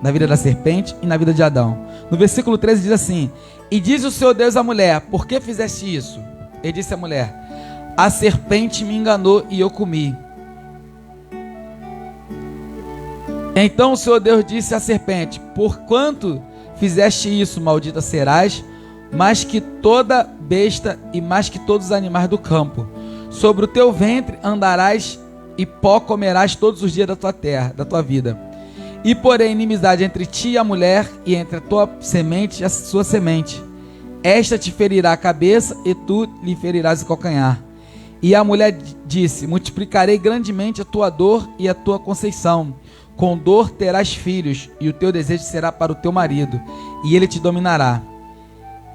na vida da serpente e na vida de Adão. No versículo 13 diz assim: e diz o Senhor Deus à mulher: por que fizeste isso? Ele disse à mulher: a serpente me enganou e eu comi. Então o Senhor Deus disse à serpente: porquanto fizeste isso, maldita serás, mais que toda besta e mais que todos os animais do campo. Sobre o teu ventre andarás e pó comerás todos os dias da tua terra, da tua vida. E porém inimizade entre ti e a mulher, e entre a tua semente e a sua semente. Esta te ferirá a cabeça, e tu lhe ferirás o calcanhar. E a mulher disse: multiplicarei grandemente a tua dor e a tua conceição. Com dor terás filhos, e o teu desejo será para o teu marido, e ele te dominará.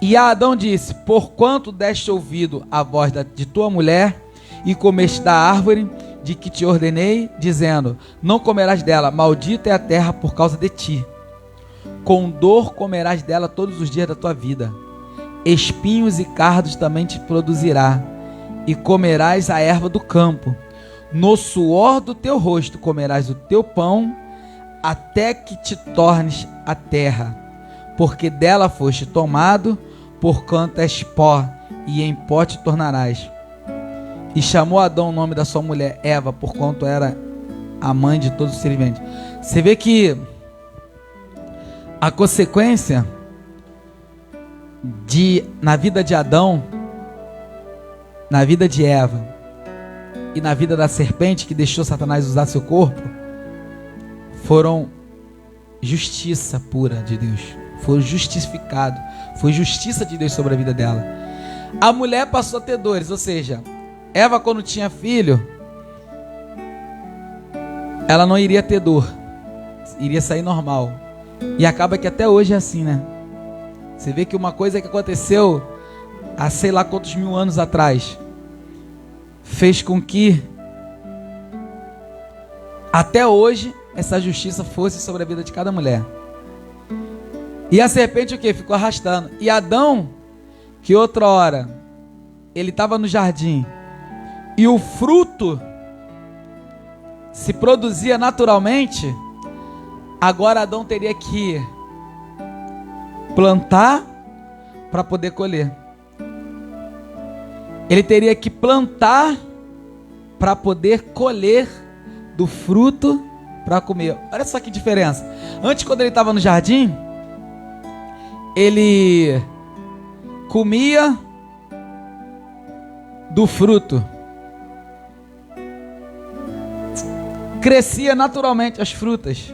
E a Adão disse: porquanto deste ouvido a voz de tua mulher, e comeste da árvore de que te ordenei, dizendo: não comerás dela, maldita é a terra por causa de ti. Com dor comerás dela todos os dias da tua vida. Espinhos e cardos também te produzirá, e comerás a erva do campo. No suor do teu rosto comerás o teu pão, até que te tornes a terra, porque dela foste tomado, porquanto és pó, e em pó te tornarás. E chamou Adão o nome da sua mulher Eva, porquanto era a mãe de todos os seres viventes. Você vê que a consequência na vida de Adão, na vida de Eva e na vida da serpente que deixou Satanás usar seu corpo, foram justiça pura de Deus. Foi justificado, foi justiça de Deus sobre a vida dela. A mulher passou a ter dores, ou seja, Eva, quando tinha filho, ela não iria ter dor, iria sair normal. E acaba que até hoje é assim, né? Você vê que uma coisa que aconteceu há sei lá quantos mil anos atrás fez com que até hoje essa justiça fosse sobre a vida de cada mulher. E a serpente o que? Ficou arrastando. E Adão, que outra hora ele estava no jardim e o fruto se produzia naturalmente, agora Adão teria que plantar para poder colher. Ele teria que plantar para poder colher do fruto para comer. Olha só que diferença. Antes, quando ele estava no jardim, ele comia do fruto, crescia naturalmente as frutas.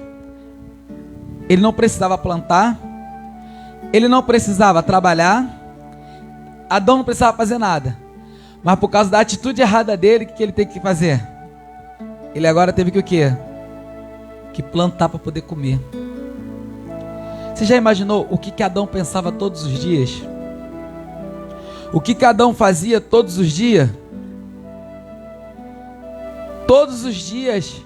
Ele não precisava plantar, ele não precisava trabalhar, Adão não precisava fazer nada. Mas por causa da atitude errada dele, o que ele teve que fazer? Ele agora teve que o quê? Que plantar para poder comer. Você já imaginou o que Adão pensava todos os dias? O que Adão fazia todos os dias? Todos os dias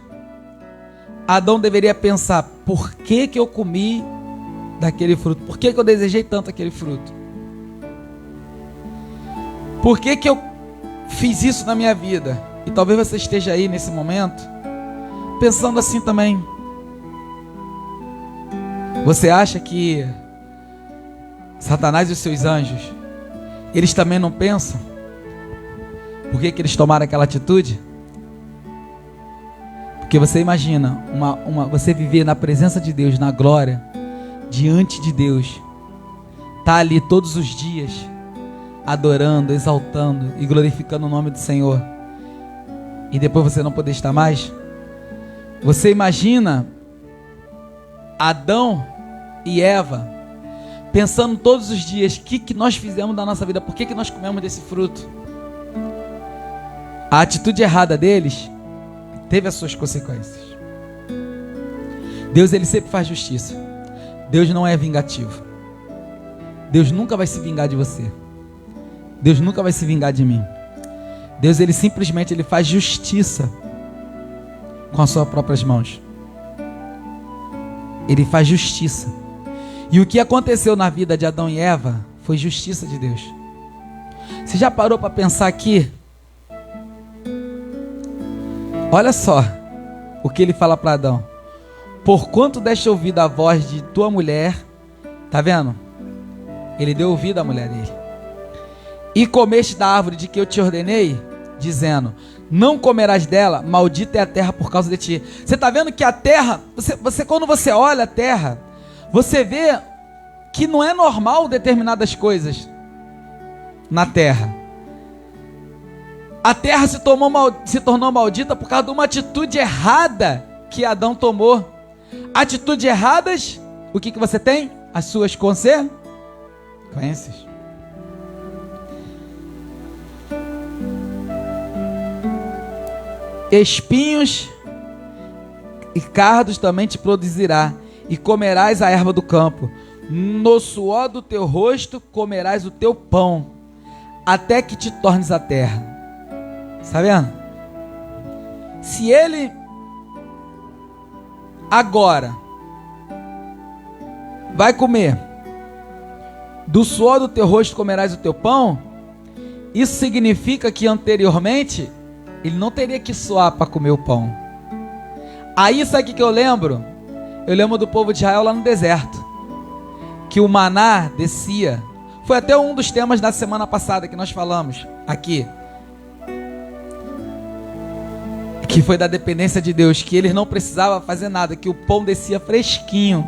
Adão deveria pensar: por que eu comi daquele fruto? Por que eu desejei tanto aquele fruto? Por que eu fiz isso na minha vida? E talvez você esteja aí nesse momento pensando assim também. Você acha que Satanás e os seus anjos, eles também não pensam? Por que eles tomaram aquela atitude? Porque você imagina você viver na presença de Deus, na glória, diante de Deus, tá ali todos os dias, adorando, exaltando e glorificando o nome do Senhor, e depois você não poder estar mais? Você imagina Adão e Eva pensando todos os dias: o que nós fizemos da nossa vida? Por que nós comemos desse fruto? A atitude errada deles teve as suas consequências. Deus, ele sempre faz justiça. Deus não é vingativo. Deus nunca vai se vingar de você. Deus nunca vai se vingar de mim. Deus, ele simplesmente faz justiça com as suas próprias mãos. Ele faz justiça. E o que aconteceu na vida de Adão e Eva foi justiça de Deus. Você já parou para pensar aqui? Olha só o que ele fala para Adão: porquanto deste ouvido a voz de tua mulher. Tá vendo? Ele deu ouvido à mulher dele. E comeste da árvore de que eu te ordenei, dizendo: não comerás dela, maldita é a terra por causa de ti. Você está vendo que a terra, você quando você olha a terra, você vê que não é normal determinadas coisas na terra. A terra se tornou maldita por causa de uma atitude errada que Adão tomou. Atitudes erradas, o que você tem? As suas consequências. Espinhos e cardos também te produzirá, e comerás a erva do campo. No suor do teu rosto comerás o teu pão, até que te tornes a terra. Está vendo? Se ele agora vai comer, do suor do teu rosto comerás o teu pão, isso significa que anteriormente ele não teria que suar para comer o pão. Aí sabe o que eu lembro? Eu lembro do povo de Israel lá no deserto, que o maná descia. Foi até um dos temas da semana passada que nós falamos aqui, que foi da dependência de Deus, que eles não precisavam fazer nada, que o pão descia fresquinho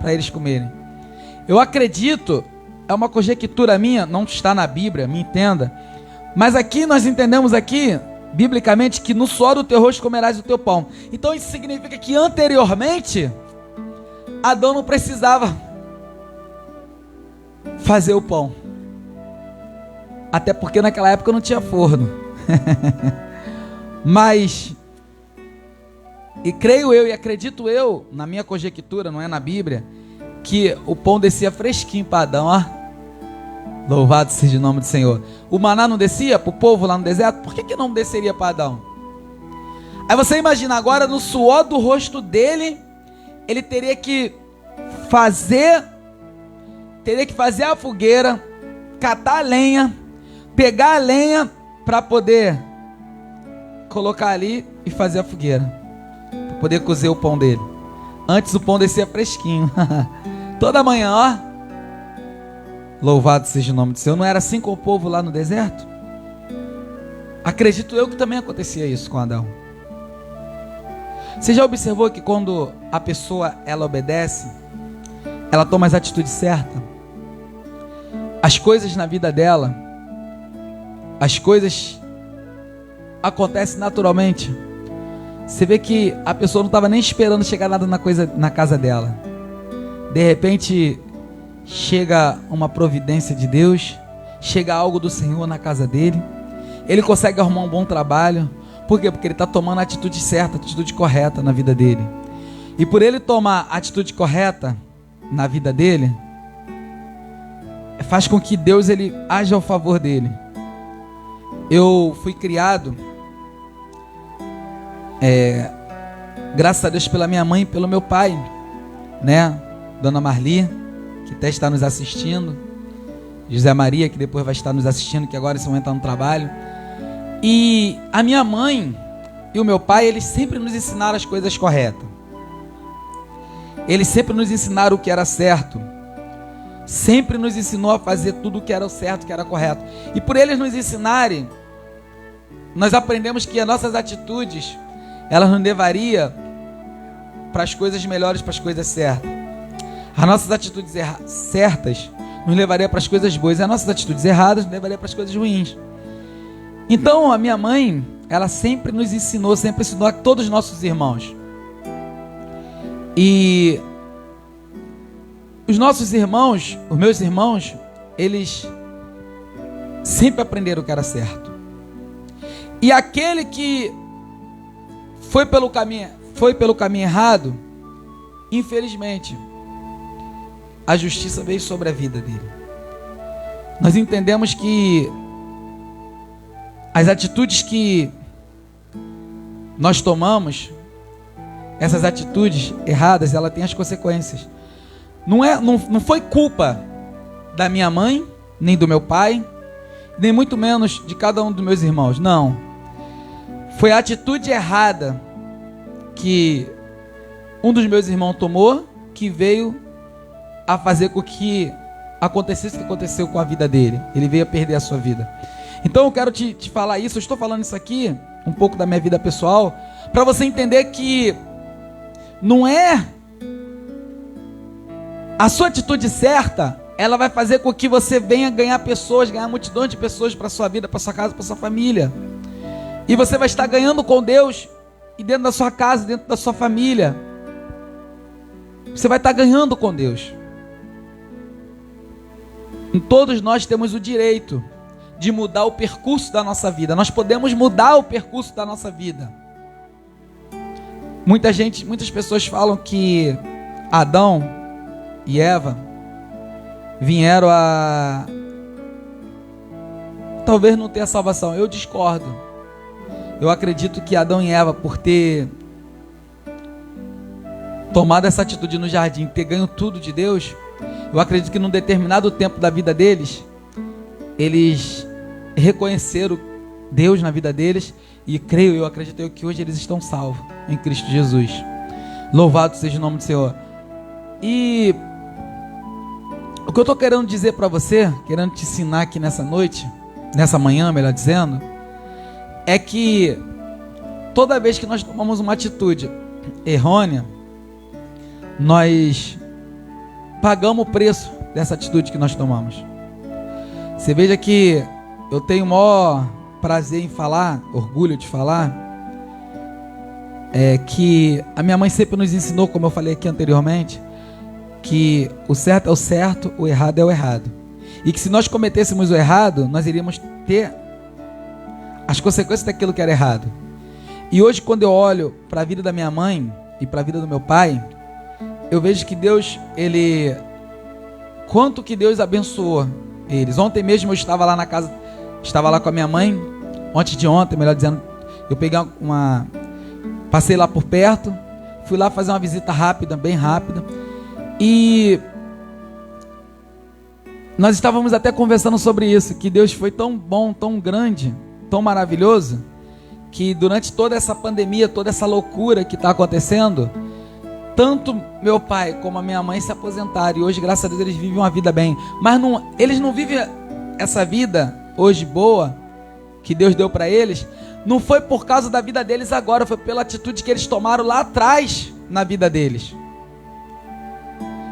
para eles comerem. Eu acredito, é uma conjectura minha, não está na Bíblia, me entenda, mas aqui nós entendemos aqui, biblicamente, que no suor do teu rosto comerás o teu pão. Então isso significa que anteriormente Adão não precisava fazer o pão, até porque naquela época não tinha forno. Mas, e creio eu e acredito eu, na minha conjectura, não é na Bíblia, que o pão descia fresquinho para Adão, ó. Louvado seja o nome do Senhor. O maná não descia para o povo lá no deserto? Por que não desceria para Adão? Aí você imagina agora, no suor do rosto dele, ele teria que fazer a fogueira, catar a lenha, pegar a lenha para poder colocar ali e fazer a fogueira, para poder cozer o pão dele. Antes o pão descia fresquinho. Toda manhã, ó. Louvado seja o nome do Senhor. Não era assim com o povo lá no deserto? Acredito eu que também acontecia isso com Adão. Você já observou que quando a pessoa ela obedece, ela toma as atitudes certas, as coisas na vida dela, as coisas acontecem naturalmente. Você vê que a pessoa não estava nem esperando chegar nada na casa dela. De repente chega uma providência de Deus, chega algo do Senhor na casa dele, ele consegue arrumar um bom trabalho. Por quê? Porque ele está tomando a atitude certa, a atitude correta na vida dele. E por ele tomar a atitude correta na vida dele, faz com que Deus ele haja ao favor dele. Eu fui criado, graças a Deus, pela minha mãe e pelo meu pai, né? Dona Marli, que até está nos assistindo, José Maria, que depois vai estar nos assistindo, que agora esse momento está no trabalho. E a minha mãe e o meu pai, eles sempre nos ensinaram as coisas corretas. Eles sempre nos ensinaram o que era certo. Sempre nos ensinou a fazer tudo o que era o certo, o que era correto. E por eles nos ensinarem, nós aprendemos que as nossas atitudes, elas nos levariam para as coisas melhores, para as coisas certas. As nossas atitudes certas nos levariam para as coisas boas, e as nossas atitudes erradas nos levariam para as coisas ruins. Então a minha mãe, ela sempre nos ensinou, sempre ensinou a todos os nossos irmãos. E os nossos irmãos, os meus irmãos, eles sempre aprenderam o que era certo. E aquele que foi pelo caminho errado, infelizmente, a justiça veio sobre a vida dele. Nós entendemos que as atitudes que nós tomamos, essas atitudes erradas, ela tem as consequências. Não foi culpa da minha mãe, nem do meu pai, nem muito menos de cada um dos meus irmãos. Não. Foi a atitude errada que um dos meus irmãos tomou, que veio a fazer com que acontecesse o que aconteceu com a vida dele. Ele veio a perder a sua vida. Então eu quero te falar isso. Eu estou falando isso aqui, um pouco da minha vida pessoal, para você entender que não é a sua atitude certa, ela vai fazer com que você venha ganhar pessoas, ganhar multidão de pessoas para a sua vida, para a sua casa, para a sua família. E você vai estar ganhando com Deus, e dentro da sua casa, dentro da sua família. Você vai estar ganhando com Deus. E todos nós temos o direito de mudar o percurso da nossa vida. Nós podemos mudar o percurso da nossa vida. Muitas pessoas falam que Adão e Eva vieram a talvez não tenha salvação. Eu discordo. Eu acredito que Adão e Eva, por ter tomado essa atitude no jardim, ter ganho tudo de Deus, eu acredito que num determinado tempo da vida deles, eles reconheceram Deus na vida deles, e eu acredito que hoje eles estão salvos em Cristo Jesus. Louvado seja o nome do Senhor. E o que eu estou querendo dizer para você, querendo te ensinar aqui nessa noite, nessa manhã, melhor dizendo, é que toda vez que nós tomamos uma atitude errônea, nós pagamos o preço dessa atitude que nós tomamos. Você veja que eu tenho o maior prazer em falar, orgulho de falar, que a minha mãe sempre nos ensinou, como eu falei aqui anteriormente, que o certo é o certo, o errado é o errado. E que se nós cometêssemos o errado, nós iríamos ter as consequências daquilo que era errado. E hoje, quando eu olho para a vida da minha mãe e para a vida do meu pai, eu vejo que Deus, quanto que Deus abençoou eles. Ontem mesmo eu estava lá na casa, estava lá com a minha mãe, antes de ontem, melhor dizendo, eu peguei passei lá por perto, fui lá fazer uma visita rápida, bem rápida, e nós estávamos até conversando sobre isso, que Deus foi tão bom, tão grande, tão maravilhoso, que durante toda essa pandemia, toda essa loucura que está acontecendo, tanto meu pai como a minha mãe se aposentaram, e hoje, graças a Deus, eles vivem uma vida bem, mas eles não vivem essa vida hoje boa, que Deus deu para eles, não foi por causa da vida deles agora, foi pela atitude que eles tomaram lá atrás na vida deles.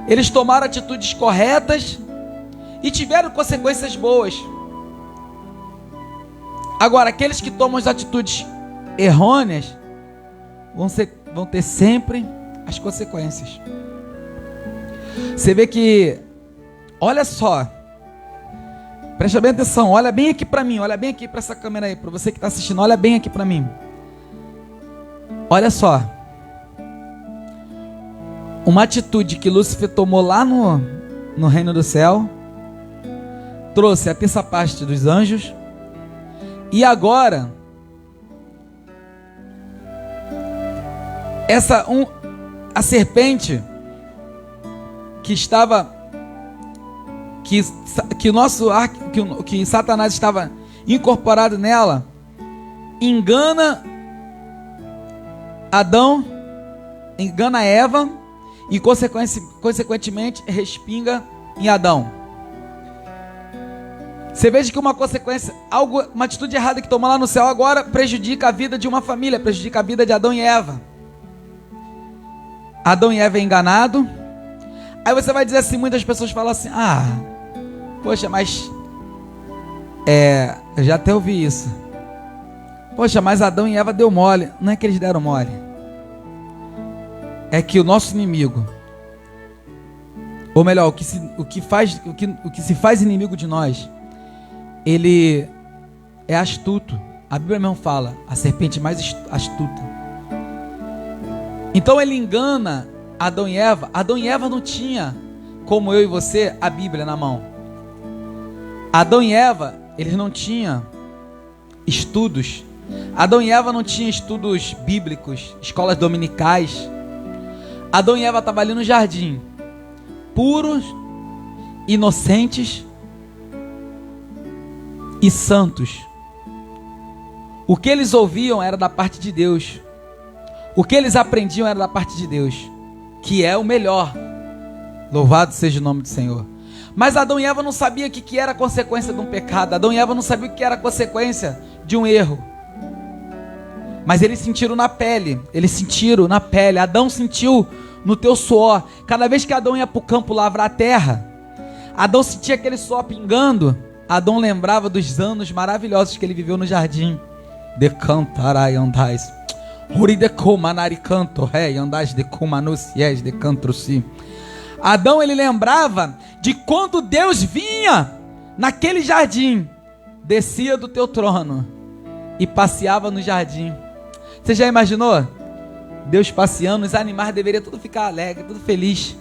Eles tomaram atitudes corretas e tiveram consequências boas. Agora, aqueles que tomam as atitudes errôneas vão ter sempre as consequências. Você vê que, olha só, presta bem atenção, olha bem aqui para mim, olha bem aqui para essa câmera aí, para você que está assistindo, olha bem aqui para mim. Olha só, uma atitude que Lúcifer tomou lá no reino do céu, trouxe a terça parte dos anjos, e agora a serpente que Satanás estava incorporado nela, engana Adão, engana Eva e consequentemente respinga em Adão. Você veja que uma consequência, uma atitude errada que tomou lá no céu agora prejudica a vida de uma família, prejudica a vida de Adão e Eva. Adão e Eva é enganado. Aí você vai dizer assim, muitas pessoas falam assim, poxa, mas eu já até ouvi isso. Poxa, mas Adão e Eva deu mole. Não é que eles deram mole, é que o nosso inimigo, ou melhor, o que se faz inimigo de nós, ele é astuto. A Bíblia mesmo fala, a serpente mais astuta. Então ele engana Adão e Eva. Adão e Eva não tinha, como eu e você, a Bíblia na mão. Adão e Eva, eles não tinham estudos. Adão e Eva não tinham estudos bíblicos, escolas dominicais. Adão e Eva estavam ali no jardim, puros, inocentes e santos. O que eles ouviam era da parte de Deus. O que eles aprendiam era da parte de Deus, que é o melhor. Louvado seja o nome do Senhor. Mas Adão e Eva não sabiam o que era a consequência de um pecado. Adão e Eva não sabiam o que era a consequência de um erro. Mas eles sentiram na pele. Adão sentiu no teu suor. Cada vez que Adão ia para o campo lavrar a terra, Adão sentia aquele suor pingando. Adão lembrava dos anos maravilhosos que ele viveu no jardim. De cantarai andais. Adão, ele lembrava de quando Deus vinha naquele jardim, descia do teu trono e passeava no jardim. Você já imaginou? Deus passeando, os animais deveriam tudo ficar alegre, tudo feliz.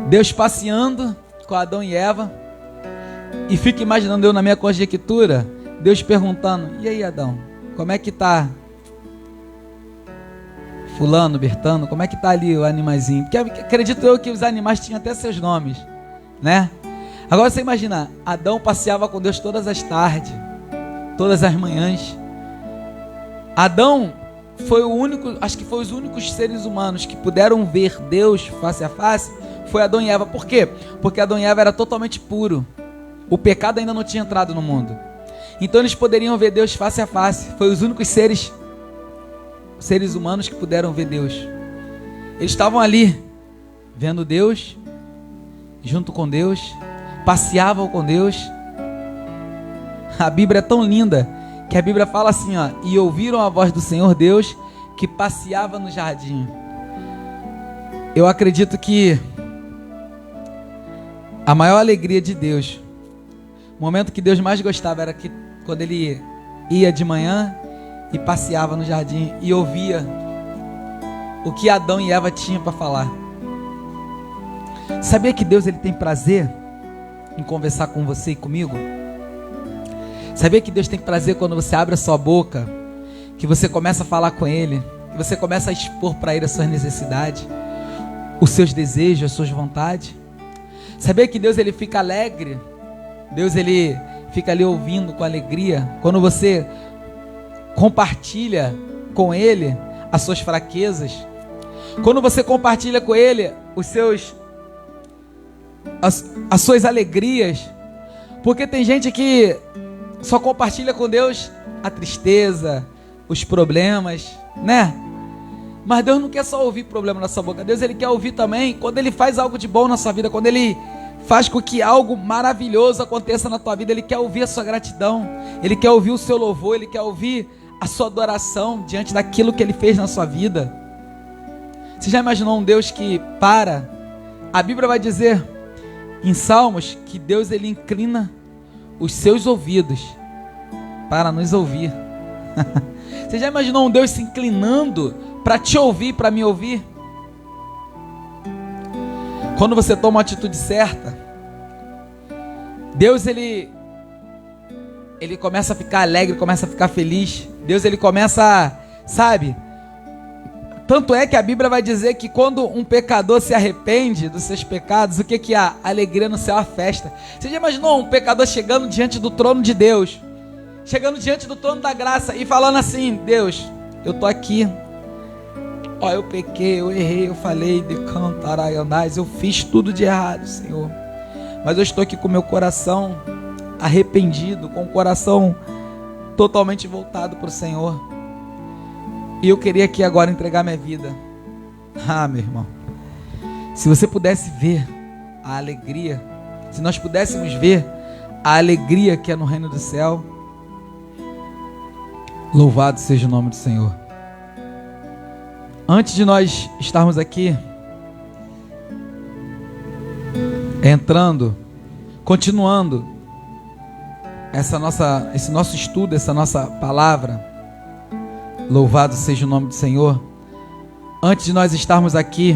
Deus passeando com Adão e Eva. E fico imaginando eu na minha conjectura, Deus perguntando: e aí, Adão, como é que tá fulano, Bertano, como é que tá ali o animaizinho? Porque acredito eu que os animais tinham até seus nomes, né? Agora você imagina, Adão passeava com Deus todas as tardes, todas as manhãs. Adão foi o único, acho que foi os únicos seres humanos que puderam ver Deus face a face, foi Adão e Eva. Por quê? Porque Adão e Eva era totalmente puro. O pecado ainda não tinha entrado no mundo. Então eles poderiam ver Deus face a face. Foi os únicos seres humanos que puderam ver Deus. Eles estavam ali, vendo Deus, junto com Deus, passeavam com Deus. A Bíblia é tão linda, que a Bíblia fala assim, ó: e ouviram a voz do Senhor Deus, que passeava no jardim. Eu acredito que a maior alegria de Deus, o momento que Deus mais gostava, era que quando ele ia de manhã e passeava no jardim e ouvia o que Adão e Eva tinham para falar. Sabia que Deus, ele tem prazer em conversar com você e comigo? Sabia que Deus tem prazer quando você abre a sua boca, que você começa a falar com Ele, que você começa a expor para Ele as suas necessidades, os seus desejos, as suas vontades? Sabia que Deus, ele fica alegre? Deus, ele fica ali ouvindo com alegria quando você compartilha com Ele as suas fraquezas, quando você compartilha com Ele as suas alegrias. Porque tem gente que só compartilha com Deus a tristeza, os problemas, né? Mas Deus não quer só ouvir problema na sua boca. Deus, ele quer ouvir também quando Ele faz algo de bom na sua vida, quando Ele faz com que algo maravilhoso aconteça na tua vida. Ele quer ouvir a sua gratidão, Ele quer ouvir o seu louvor, Ele quer ouvir a sua adoração diante daquilo que Ele fez na sua vida. Você já imaginou um Deus que para? A Bíblia vai dizer em Salmos que Deus, ele inclina os seus ouvidos para nos ouvir. Você já imaginou um Deus se inclinando para te ouvir, para me ouvir? Quando você toma uma atitude certa, Deus, ele começa a ficar alegre, começa a ficar feliz. Deus, ele começa, sabe? Tanto é que a Bíblia vai dizer que quando um pecador se arrepende dos seus pecados, o que há? Alegria no céu, a festa. Você já imaginou um pecador chegando diante do trono de Deus, chegando diante do trono da graça e falando assim: Deus, eu tô aqui, ó, eu pequei, eu errei, eu falei de cantaraianais, eu fiz tudo de errado, Senhor, mas eu estou aqui com meu coração arrependido, com o coração totalmente voltado para o Senhor, e eu queria aqui agora entregar minha vida. Ah, meu irmão, se você pudesse ver a alegria, se nós pudéssemos ver a alegria que é no reino do céu, louvado seja o nome do Senhor. Antes de nós estarmos aqui entrando, continuando esse nosso estudo, essa nossa palavra, louvado seja o nome do Senhor. Antes de nós estarmos aqui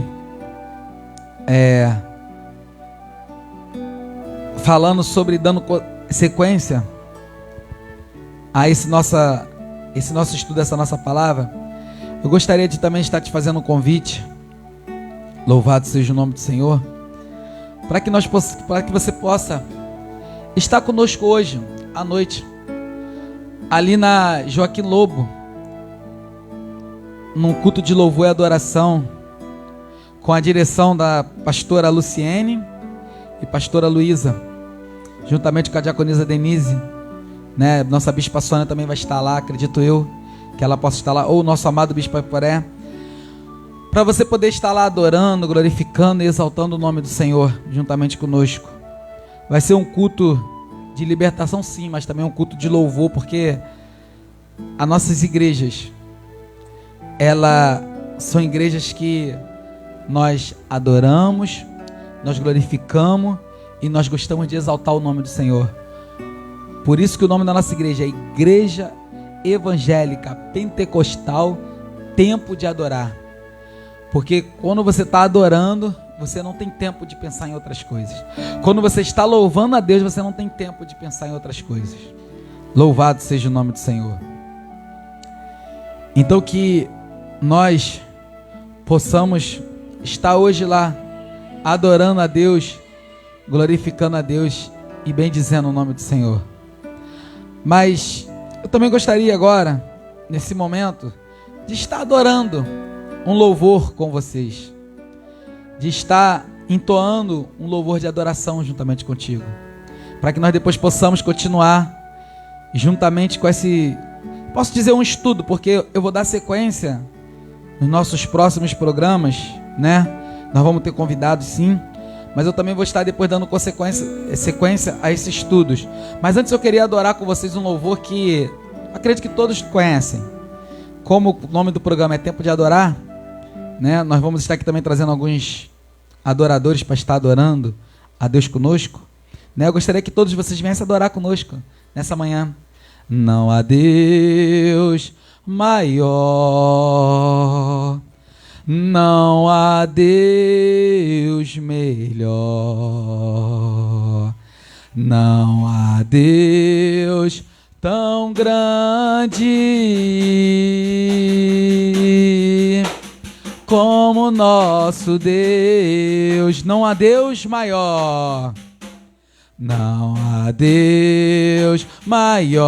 falando sobre, dando sequência a esse nosso estudo, essa nossa palavra, eu gostaria de também estar te fazendo um convite, louvado seja o nome do Senhor, para que você possa estar conosco hoje à noite, ali na Joaquim Lobo, num culto de louvor e adoração, com a direção da pastora Luciene e pastora Luísa, juntamente com a diaconisa Denise, né? Nossa bispa Sônia também vai estar lá, acredito eu, que ela possa estar lá, ou o nosso amado bispo Poré, para você poder estar lá adorando, glorificando e exaltando o nome do Senhor, juntamente conosco. Vai ser um culto de libertação, sim, mas também um culto de louvor, porque as nossas igrejas, elas são igrejas que nós adoramos, nós glorificamos e nós gostamos de exaltar o nome do Senhor. Por isso que o nome da nossa igreja é Igreja Evangélica Pentecostal Tempo de Adorar. Porque quando você está adorando, você não tem tempo de pensar em outras coisas. Quando você está louvando a Deus, você não tem tempo de pensar em outras coisas. Louvado seja o nome do Senhor. Então que nós possamos estar hoje lá, adorando a Deus, glorificando a Deus e bendizendo o nome do Senhor. Mas eu também gostaria agora, nesse momento, de estar adorando um louvor com vocês, de estar entoando um louvor de adoração juntamente contigo, para que nós depois possamos continuar juntamente com esse, posso dizer, um estudo, porque eu vou dar sequência nos nossos próximos programas, né? Nós vamos ter convidados, sim, mas eu também vou estar depois dando sequência a esses estudos. Mas antes eu queria adorar com vocês um louvor que acredito que todos conhecem. Como o nome do programa é Tempo de Adorar, né? Nós vamos estar aqui também trazendo alguns adoradores para estar adorando a Deus conosco, né? Eu gostaria que todos vocês viessem adorar conosco nessa manhã. Não há Deus maior, não há Deus melhor, não há Deus tão grande como nosso Deus. Não há Deus maior, não há Deus maior,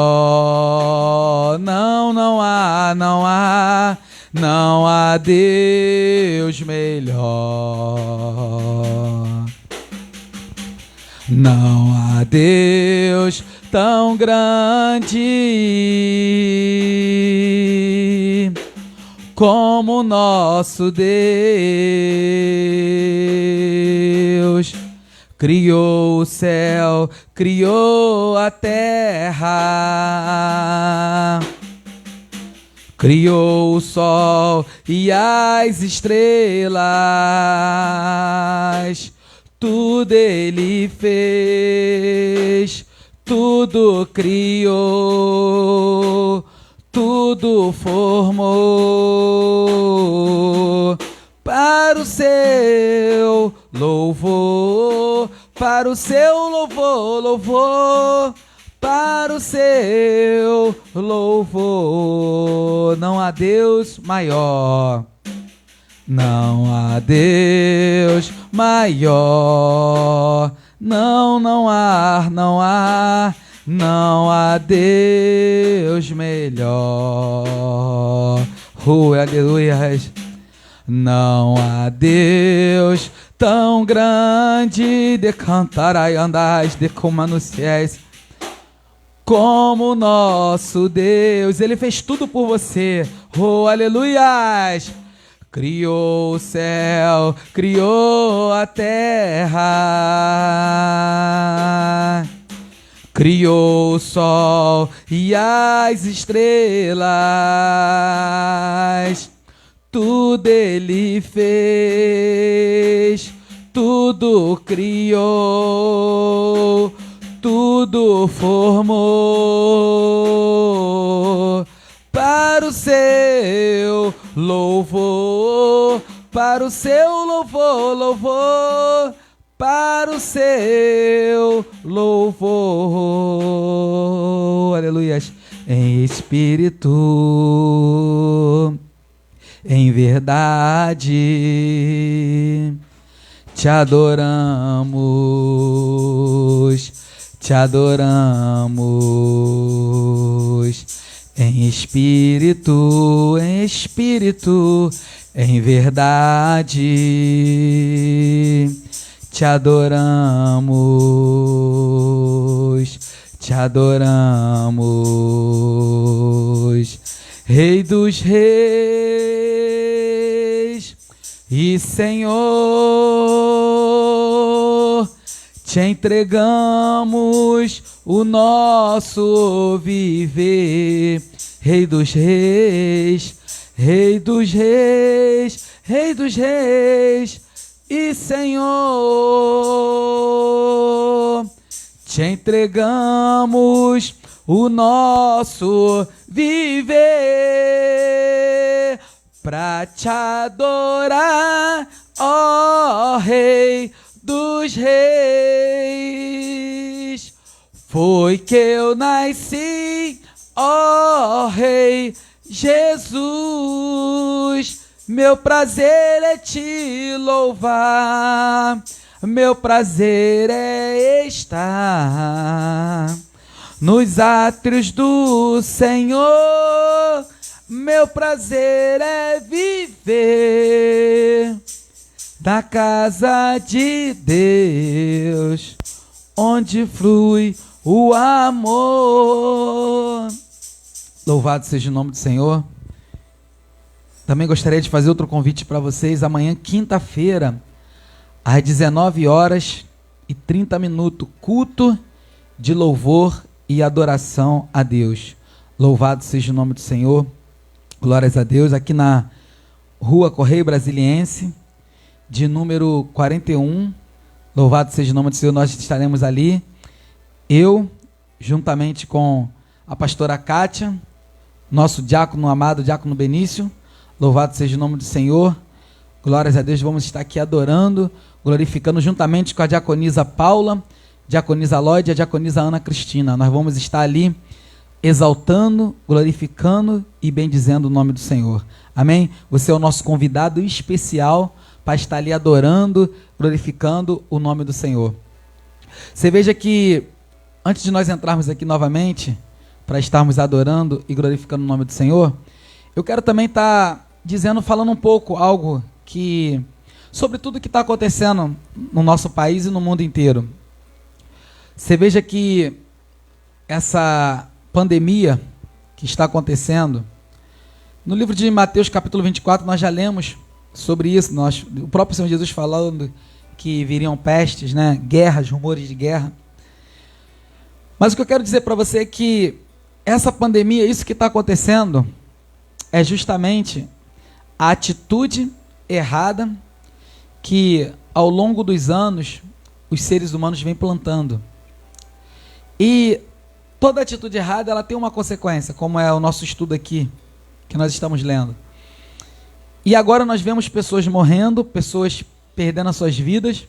não há Deus melhor, não há Deus tão grande como nosso Deus. Criou o céu, criou a terra, criou o sol e as estrelas. Tudo Ele fez, tudo criou, tudo formou para o seu louvor, para o seu louvor, louvor, para o seu louvor. Não há Deus maior, não há Deus maior, não há Deus melhor. Aleluia. Não há Deus tão grande de cantarai andais de como anunciais como nosso Deus. Ele fez tudo por você. Oh, aleluias. Criou o céu, criou a terra, criou o sol e as estrelas. Tudo Ele fez, tudo criou, tudo formou para o seu louvor, para o seu louvor, louvor, para o seu louvor. Aleluias. Em espírito, em verdade, te adoramos, te adoramos. Em espírito, em verdade, te adoramos, te adoramos. Rei dos reis e Senhor, te entregamos o nosso viver. Rei dos reis, Rei dos reis, Rei dos reis e Senhor, te entregamos o nosso viver pra te adorar ó Rei dos Reis. Foi que eu nasci, ó Rei Jesus. Meu prazer é te louvar, meu prazer é estar nos átrios do Senhor. Meu prazer é viver na casa de Deus, onde flui o amor. Louvado seja o nome do Senhor. Também gostaria de fazer outro convite para vocês. Amanhã, quinta-feira, às 19h30, culto de louvor e adoração a Deus. Louvado seja o nome do Senhor. Glórias a Deus. Aqui na Rua Correio Brasiliense, de número 41. Louvado seja o nome do Senhor. Nós estaremos ali. Eu, juntamente com a pastora Kátia, nosso diácono amado, diácono Benício. Louvado seja o nome do Senhor. Glórias a Deus. Vamos estar aqui adorando, glorificando juntamente com a diaconisa Paula, diaconisa Lloyd e a diaconisa Ana Cristina. Nós vamos estar ali exaltando, glorificando e bendizendo o nome do Senhor. Amém? Você é o nosso convidado especial para estar ali adorando, glorificando o nome do Senhor. Você veja que, antes de nós entrarmos aqui novamente, para estarmos adorando e glorificando o nome do Senhor, eu quero também estar falando um pouco algo sobre tudo que está acontecendo no nosso país e no mundo inteiro. Você veja que essa pandemia que está acontecendo, no livro de Mateus capítulo 24, nós já lemos sobre isso, o próprio Senhor Jesus falando que viriam pestes, né? Guerras, rumores de guerra. Mas o que eu quero dizer para você é que essa pandemia, isso que está acontecendo, é justamente a atitude errada que ao longo dos anos os seres humanos vêm plantando. E toda atitude errada, ela tem uma consequência, como é o nosso estudo aqui, que nós estamos lendo. E agora nós vemos pessoas morrendo, pessoas perdendo as suas vidas,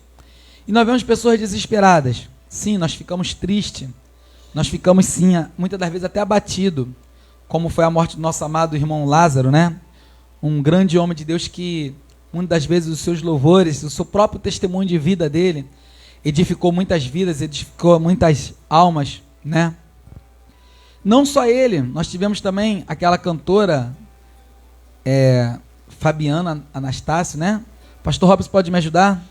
e nós vemos pessoas desesperadas. Sim, nós ficamos tristes, nós ficamos sim, muitas das vezes até abatidos, como foi a morte do nosso amado irmão Lázaro, né? Um grande homem de Deus que, muitas das vezes, os seus louvores, o seu próprio testemunho de vida dele, edificou muitas vidas, edificou muitas almas, né? Não só ele, nós tivemos também aquela cantora Fabiana Anastácio, né? Pastor Robson pode me ajudar?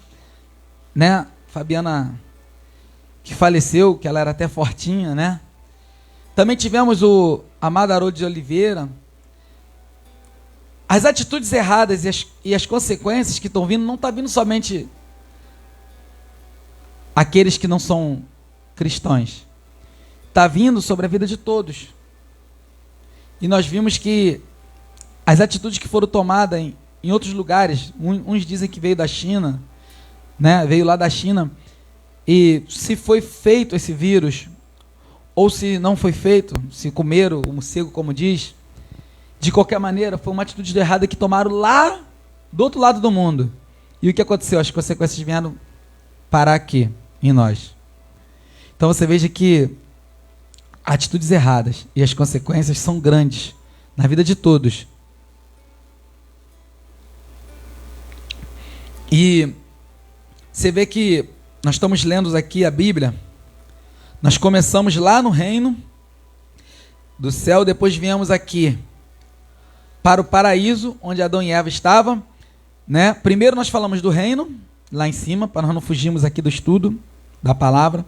Né? Fabiana, que faleceu, que ela era até fortinha, né? Também tivemos o amado Haroldo de Oliveira. As atitudes erradas e as consequências que estão vindo, não está vindo somente aqueles que não são cristãos. Está vindo sobre a vida de todos. E nós vimos que as atitudes que foram tomadas em outros lugares, uns dizem que veio da China, né? Veio lá da China, e se foi feito esse vírus, ou se não foi feito, se comeram o morcego, como diz, de qualquer maneira, foi uma atitude errada que tomaram lá do outro lado do mundo. E o que aconteceu? As consequências vieram parar aqui, em nós. Então você veja que atitudes erradas e as consequências são grandes na vida de todos. E você vê que nós estamos lendo aqui a Bíblia. Nós começamos lá no reino do céu, depois viemos aqui para o paraíso, onde Adão e Eva estavam, né? Primeiro nós falamos do reino, lá em cima, para nós não fugirmos aqui do estudo da palavra.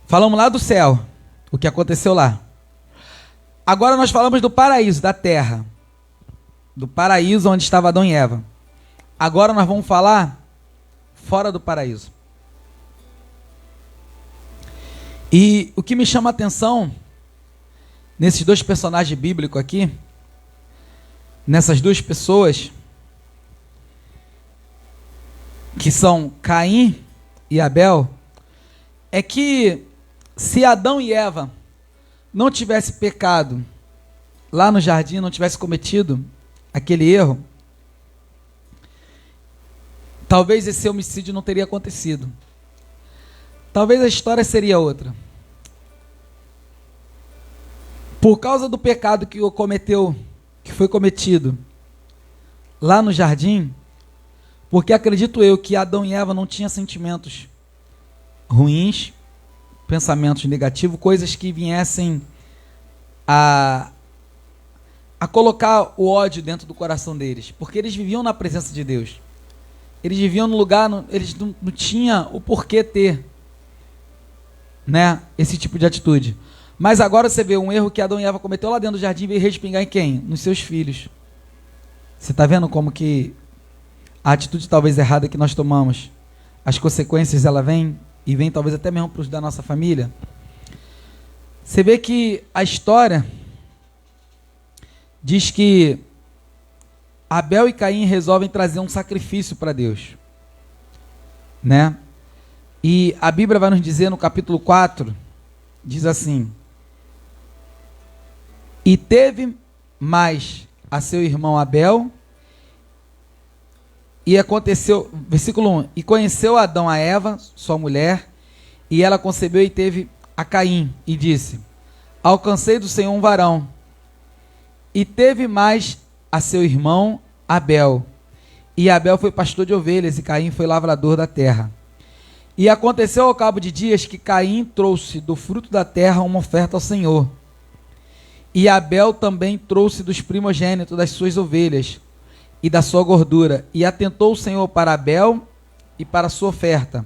Falamos lá do céu, o que aconteceu lá. Agora nós falamos do paraíso, da terra. Do paraíso onde estava Adão e Eva. Agora nós vamos falar fora do paraíso. E o que me chama a atenção nesses dois personagens bíblicos aqui, nessas duas pessoas, que são Caim e Abel, é que se Adão e Eva não tivessem pecado lá no jardim, não tivessem cometido aquele erro, talvez esse homicídio não teria acontecido. Talvez a história seria outra. Por causa do pecado que foi cometido lá no jardim, porque acredito eu que Adão e Eva não tinham sentimentos ruins, pensamentos negativos, coisas que viessem a colocar o ódio dentro do coração deles, porque eles viviam na presença de Deus. Eles viviam no lugar, eles não tinham o porquê ter, né, esse tipo de atitude. Mas agora você vê um erro que Adão e Eva cometeu lá dentro do jardim e veio respingar em quem? Nos seus filhos. Você está vendo como que a atitude talvez errada que nós tomamos, as consequências ela vem e vem talvez até mesmo para os da nossa família? Você vê que a história diz que Abel e Caim resolvem trazer um sacrifício para Deus, né? E a Bíblia vai nos dizer no capítulo 4, diz assim: e teve mais a seu irmão Abel, e aconteceu, versículo 1, e conheceu Adão a Eva, sua mulher, e ela concebeu e teve a Caim, e disse: alcancei do Senhor um varão. E teve mais a seu irmão Abel, e Abel foi pastor de ovelhas, e Caim foi lavrador da terra. E aconteceu ao cabo de dias que Caim trouxe do fruto da terra uma oferta ao Senhor. E Abel também trouxe dos primogênitos das suas ovelhas e da sua gordura. E atentou o Senhor para Abel e para a sua oferta,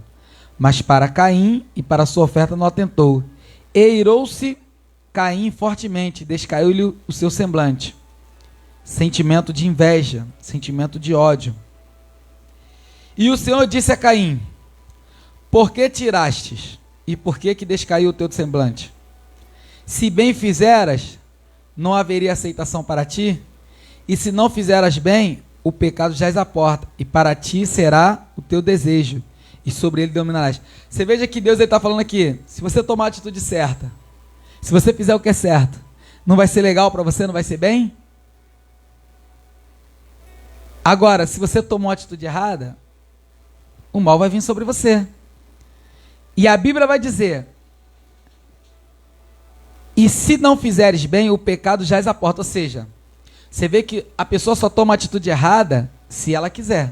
mas para Caim e para a sua oferta não atentou. E irou-se Caim fortemente, descaiu-lhe o seu semblante. Sentimento de inveja, sentimento de ódio. E o Senhor disse a Caim: por que tirastes? E por que descaiu o teu semblante? Se bem fizeras, não haveria aceitação para ti, e se não fizeras bem, o pecado jaz à porta, e para ti será o teu desejo, e sobre ele dominarás. Você veja que Deus está falando aqui: se você tomar a atitude certa, se você fizer o que é certo, não vai ser legal para você, não vai ser bem? Agora, se você tomou a atitude errada, o mal vai vir sobre você. E a Bíblia vai dizer: e se não fizeres bem, o pecado jaz à porta. Ou seja, você vê que a pessoa só toma a atitude errada se ela quiser.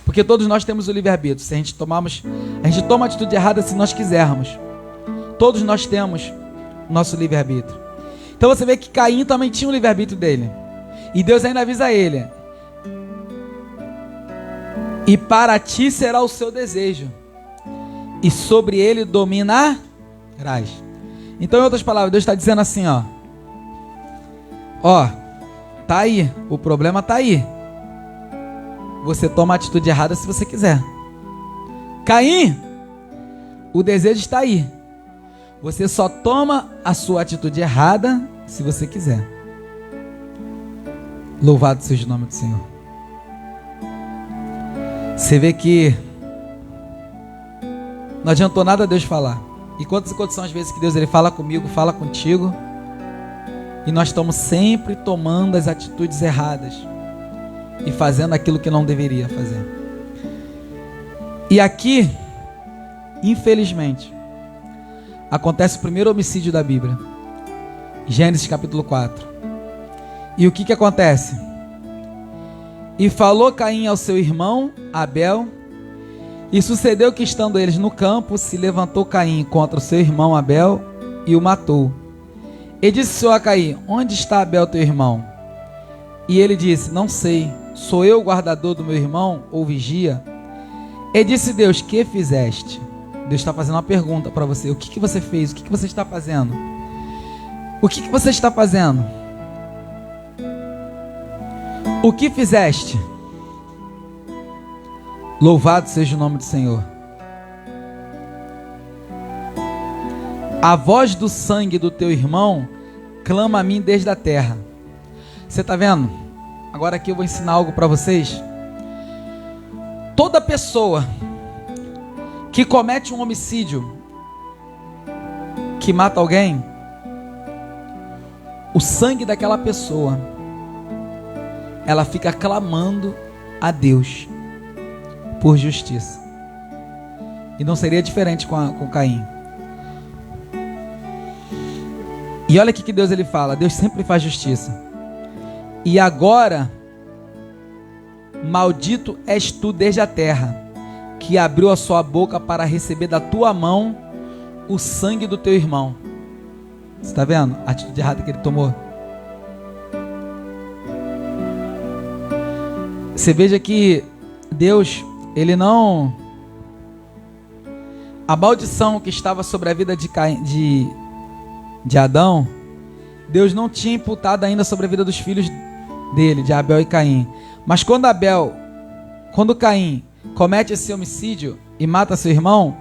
Porque todos nós temos o livre-arbítrio. Se a gente toma a atitude errada se nós quisermos. Todos nós temos o nosso livre-arbítrio. Então você vê que Caim também tinha o livre-arbítrio dele. E Deus ainda avisa ele: e para ti será o seu desejo, e sobre ele dominarás. Então, em outras palavras, Deus está dizendo assim, ó, tá aí, o problema tá aí. Você toma a atitude errada se você quiser. Caim, o desejo está aí. Você só toma a sua atitude errada se você quiser. Louvado seja o nome do Senhor. Você vê que não adiantou nada Deus falar. E quantas são as vezes que Deus ele fala comigo, fala contigo, e nós estamos sempre tomando as atitudes erradas e fazendo aquilo que não deveria fazer. E aqui, infelizmente, acontece o primeiro homicídio da Bíblia, Gênesis capítulo 4. E o que acontece? E falou Caim ao seu irmão Abel, e sucedeu que, estando eles no campo, se levantou Caim contra o seu irmão Abel e o matou. E disse o Senhor a Caim: onde está Abel teu irmão? E ele disse: não sei, sou eu o guardador do meu irmão, ou vigia? E disse Deus: que fizeste? Deus está fazendo uma pergunta para você: o que você fez? O que você está fazendo? O que você está fazendo? O que fizeste? Louvado seja o nome do Senhor. A voz do sangue do teu irmão clama a mim desde a terra. Você está vendo? Agora aqui eu vou ensinar algo para vocês. Toda pessoa que comete um homicídio, que mata alguém, o sangue daquela pessoa, ela fica clamando a Deus. por justiça. E não seria diferente com Caim. E olha o que Deus ele fala. Deus sempre faz justiça. E agora, maldito és tu desde a terra, que abriu a sua boca para receber da tua mão o sangue do teu irmão. Você está vendo a atitude errada que ele tomou? Você veja que Deus, ele não... A maldição que estava sobre a vida de Adão, Deus não tinha imputado ainda sobre a vida dos filhos dele, de Abel e Caim. Mas quando Caim comete esse homicídio e mata seu irmão,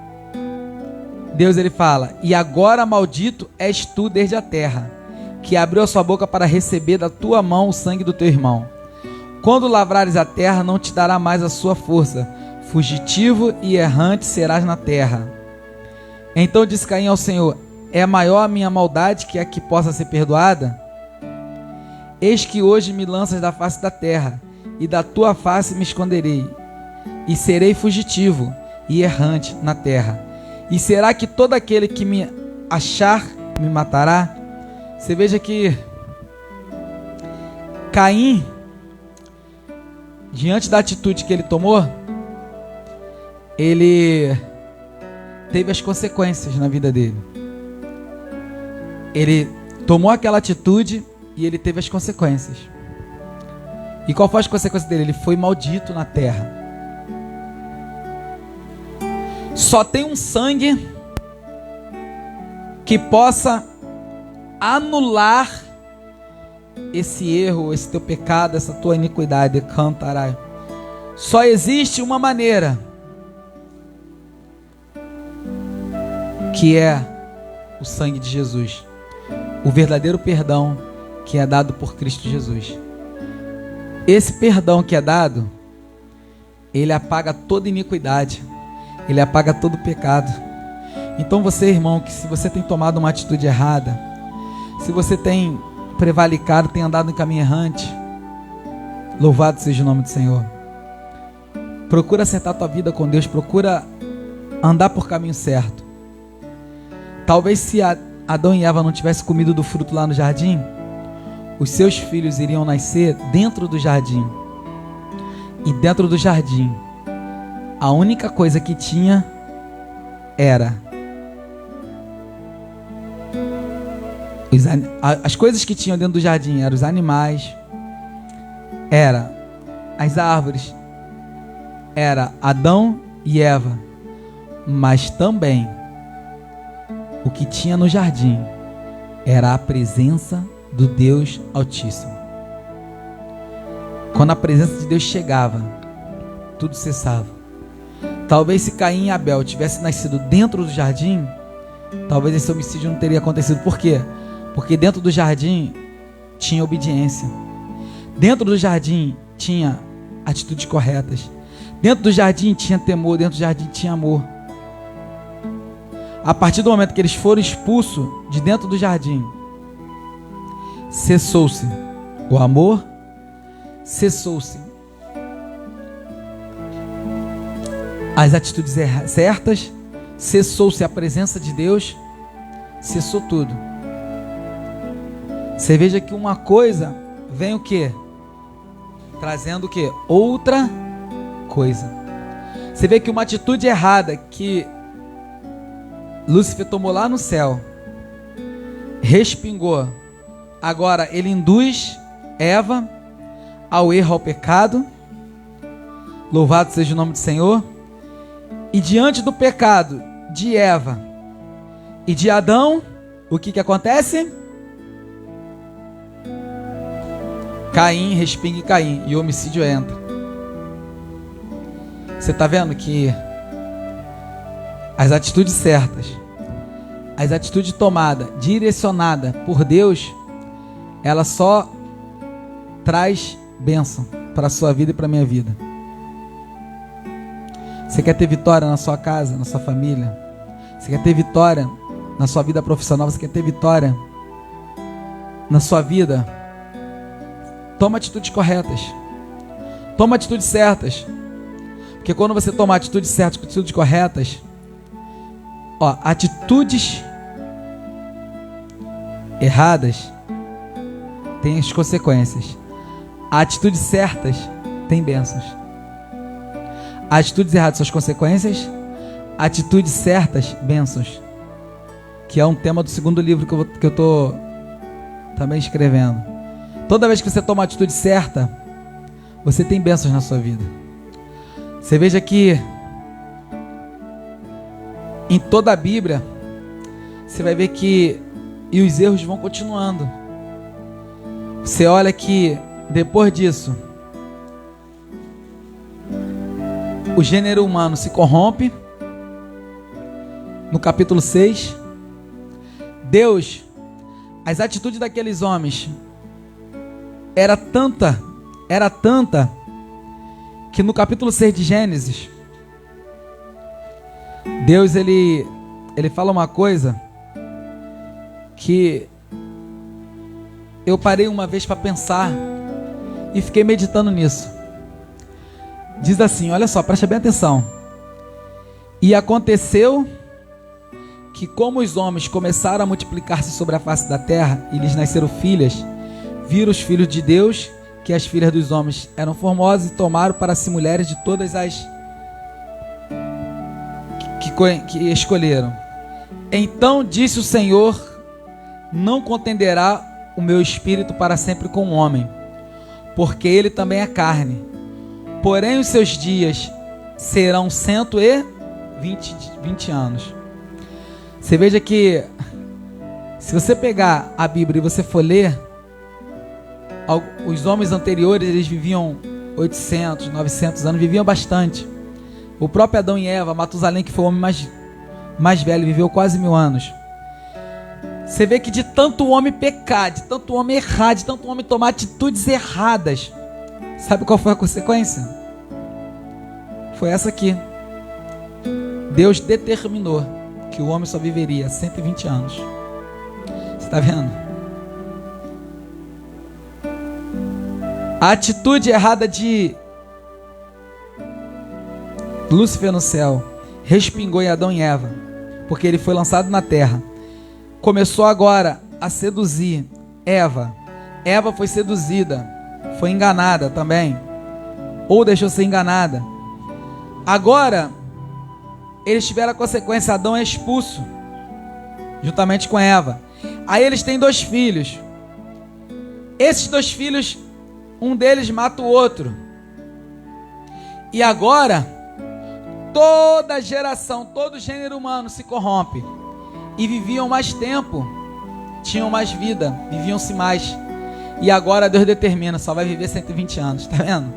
Deus ele fala: e agora maldito és tu desde a terra, que abriu a sua boca para receber da tua mão o sangue do teu irmão. Quando lavrares a terra, não te dará mais a sua força, fugitivo e errante serás na terra. Então disse Caim ao Senhor: é maior a minha maldade que a que possa ser perdoada? Eis que hoje me lanças da face da terra, e da tua face me esconderei, e serei fugitivo e errante na terra. E será que todo aquele que me achar me matará? Você veja que Caim, diante da atitude que ele tomou, ele teve as consequências na vida dele. Ele tomou aquela atitude e ele teve as consequências. E qual foi as consequências dele? Ele foi maldito na terra. Só tem um sangue que possa anular esse erro, esse teu pecado, essa tua iniquidade. Cantarai. Só existe uma maneira, que é o sangue de Jesus, o verdadeiro perdão que é dado por Cristo Jesus. Esse perdão que é dado, ele apaga toda iniquidade, ele apaga todo pecado. Então você, irmão, que se você tem tomado uma atitude errada, se você tem prevaricado, tem andado em caminho errante, louvado seja o nome do Senhor. Procura acertar a tua vida com Deus, procura andar por caminho certo. Talvez se Adão e Eva não tivessem comido do fruto lá no jardim, os seus filhos iriam nascer dentro do jardim. E dentro do jardim, a única coisa que tinha era as coisas que tinham dentro do jardim eram os animais, era as árvores, era Adão e Eva, mas também o que tinha no jardim era a presença do Deus Altíssimo. Quando a presença de Deus chegava, tudo cessava. Talvez se Caim e Abel tivessem nascido dentro do jardim, talvez esse homicídio não teria acontecido. Por quê? Porque dentro do jardim tinha obediência. Dentro do jardim tinha atitudes corretas. Dentro do jardim tinha temor. Dentro do jardim tinha amor. A partir do momento que eles foram expulsos de dentro do jardim, cessou-se o amor, cessou-se as atitudes certas, cessou-se a presença de Deus, cessou tudo. Você veja que uma coisa vem o quê? Trazendo o quê? Outra coisa. Você vê que uma atitude errada que Lúcifer tomou lá no céu, respingou. Agora ele induz Eva ao erro, ao pecado. Louvado seja o nome do Senhor. E diante do pecado de Eva e de Adão, o que acontece? Caim respinga Caim e o homicídio entra. Você está vendo que as atitudes certas, as atitudes tomadas, direcionadas por Deus, ela só traz bênção para a sua vida e para a minha vida. Você quer ter vitória na sua casa, na sua família? Você quer ter vitória na sua vida profissional? Você quer ter vitória na sua vida? Toma atitudes corretas. Toma atitudes certas. Porque quando você toma atitudes certas, atitudes corretas, atitudes erradas têm as consequências. Atitudes certas têm bênçãos. Atitudes erradas são as consequências. Atitudes certas, bênçãos. Que é um tema do segundo livro que eu estou também escrevendo. Toda vez que você toma a atitude certa, você tem bênçãos na sua vida. Você veja que em toda a Bíblia, você vai ver que os erros vão continuando. Você olha que depois disso, o gênero humano se corrompe. No capítulo 6, Deus, as atitudes daqueles homens era tanta que no capítulo 6 de Gênesis, Deus ele fala uma coisa que eu parei uma vez para pensar e fiquei meditando nisso. Diz assim, olha só, preste bem atenção. E aconteceu que como os homens começaram a multiplicar-se sobre a face da terra e lhes nasceram filhas, viram os filhos de Deus que as filhas dos homens eram formosas e tomaram para si mulheres de todas as que escolheram. Então disse o Senhor: não contenderá o meu espírito para sempre com o homem, porque ele também é carne. Porém os seus dias serão 120 anos. Você veja que se você pegar a Bíblia e você for ler, os homens anteriores, eles viviam 800, 900 anos, viviam bastante. O próprio Adão e Eva, Matusalém, que foi o homem mais velho, viveu quase 1000 anos. Você vê que de tanto homem pecar, de tanto homem errar, de tanto homem tomar atitudes erradas, sabe qual foi a consequência? Foi essa aqui. Deus determinou que o homem só viveria 120 anos. Você está vendo? A atitude errada de Lúcifer no céu respingou em Adão e Eva, porque ele foi lançado na terra. Começou agora a seduzir Eva. Eva foi seduzida, foi enganada também, ou deixou ser enganada. Agora eles tiveram a consequência. Adão é expulso juntamente com Eva. Aí eles têm 2 filhos. Esses 2 filhos, um deles mata o outro. E agora toda geração, todo gênero humano se corrompe. E viviam mais tempo, tinham mais vida, viviam-se mais. E agora Deus determina, só vai viver 120 anos, tá vendo?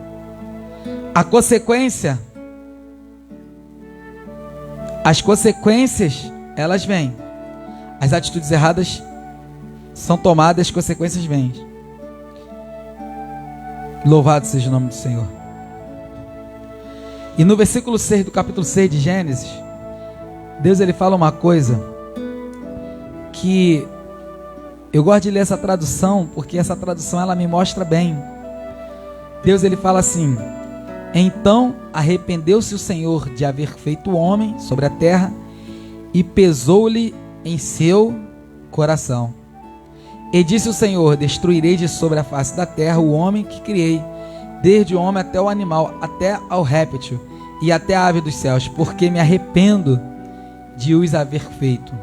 A consequência, as consequências, elas vêm. As atitudes erradas são tomadas, as consequências vêm. Louvado seja o nome do Senhor. E no versículo 6 do capítulo 6 de Gênesis, Deus ele fala uma coisa que eu gosto de ler essa tradução, porque essa tradução ela me mostra bem. Deus ele fala assim: então arrependeu-se o Senhor de haver feito o homem sobre a terra e pesou-lhe em seu coração. E disse o Senhor: destruirei de sobre a face da terra o homem que criei, desde o homem até o animal, até ao réptil e até a ave dos céus, porque me arrependo de os haver feito.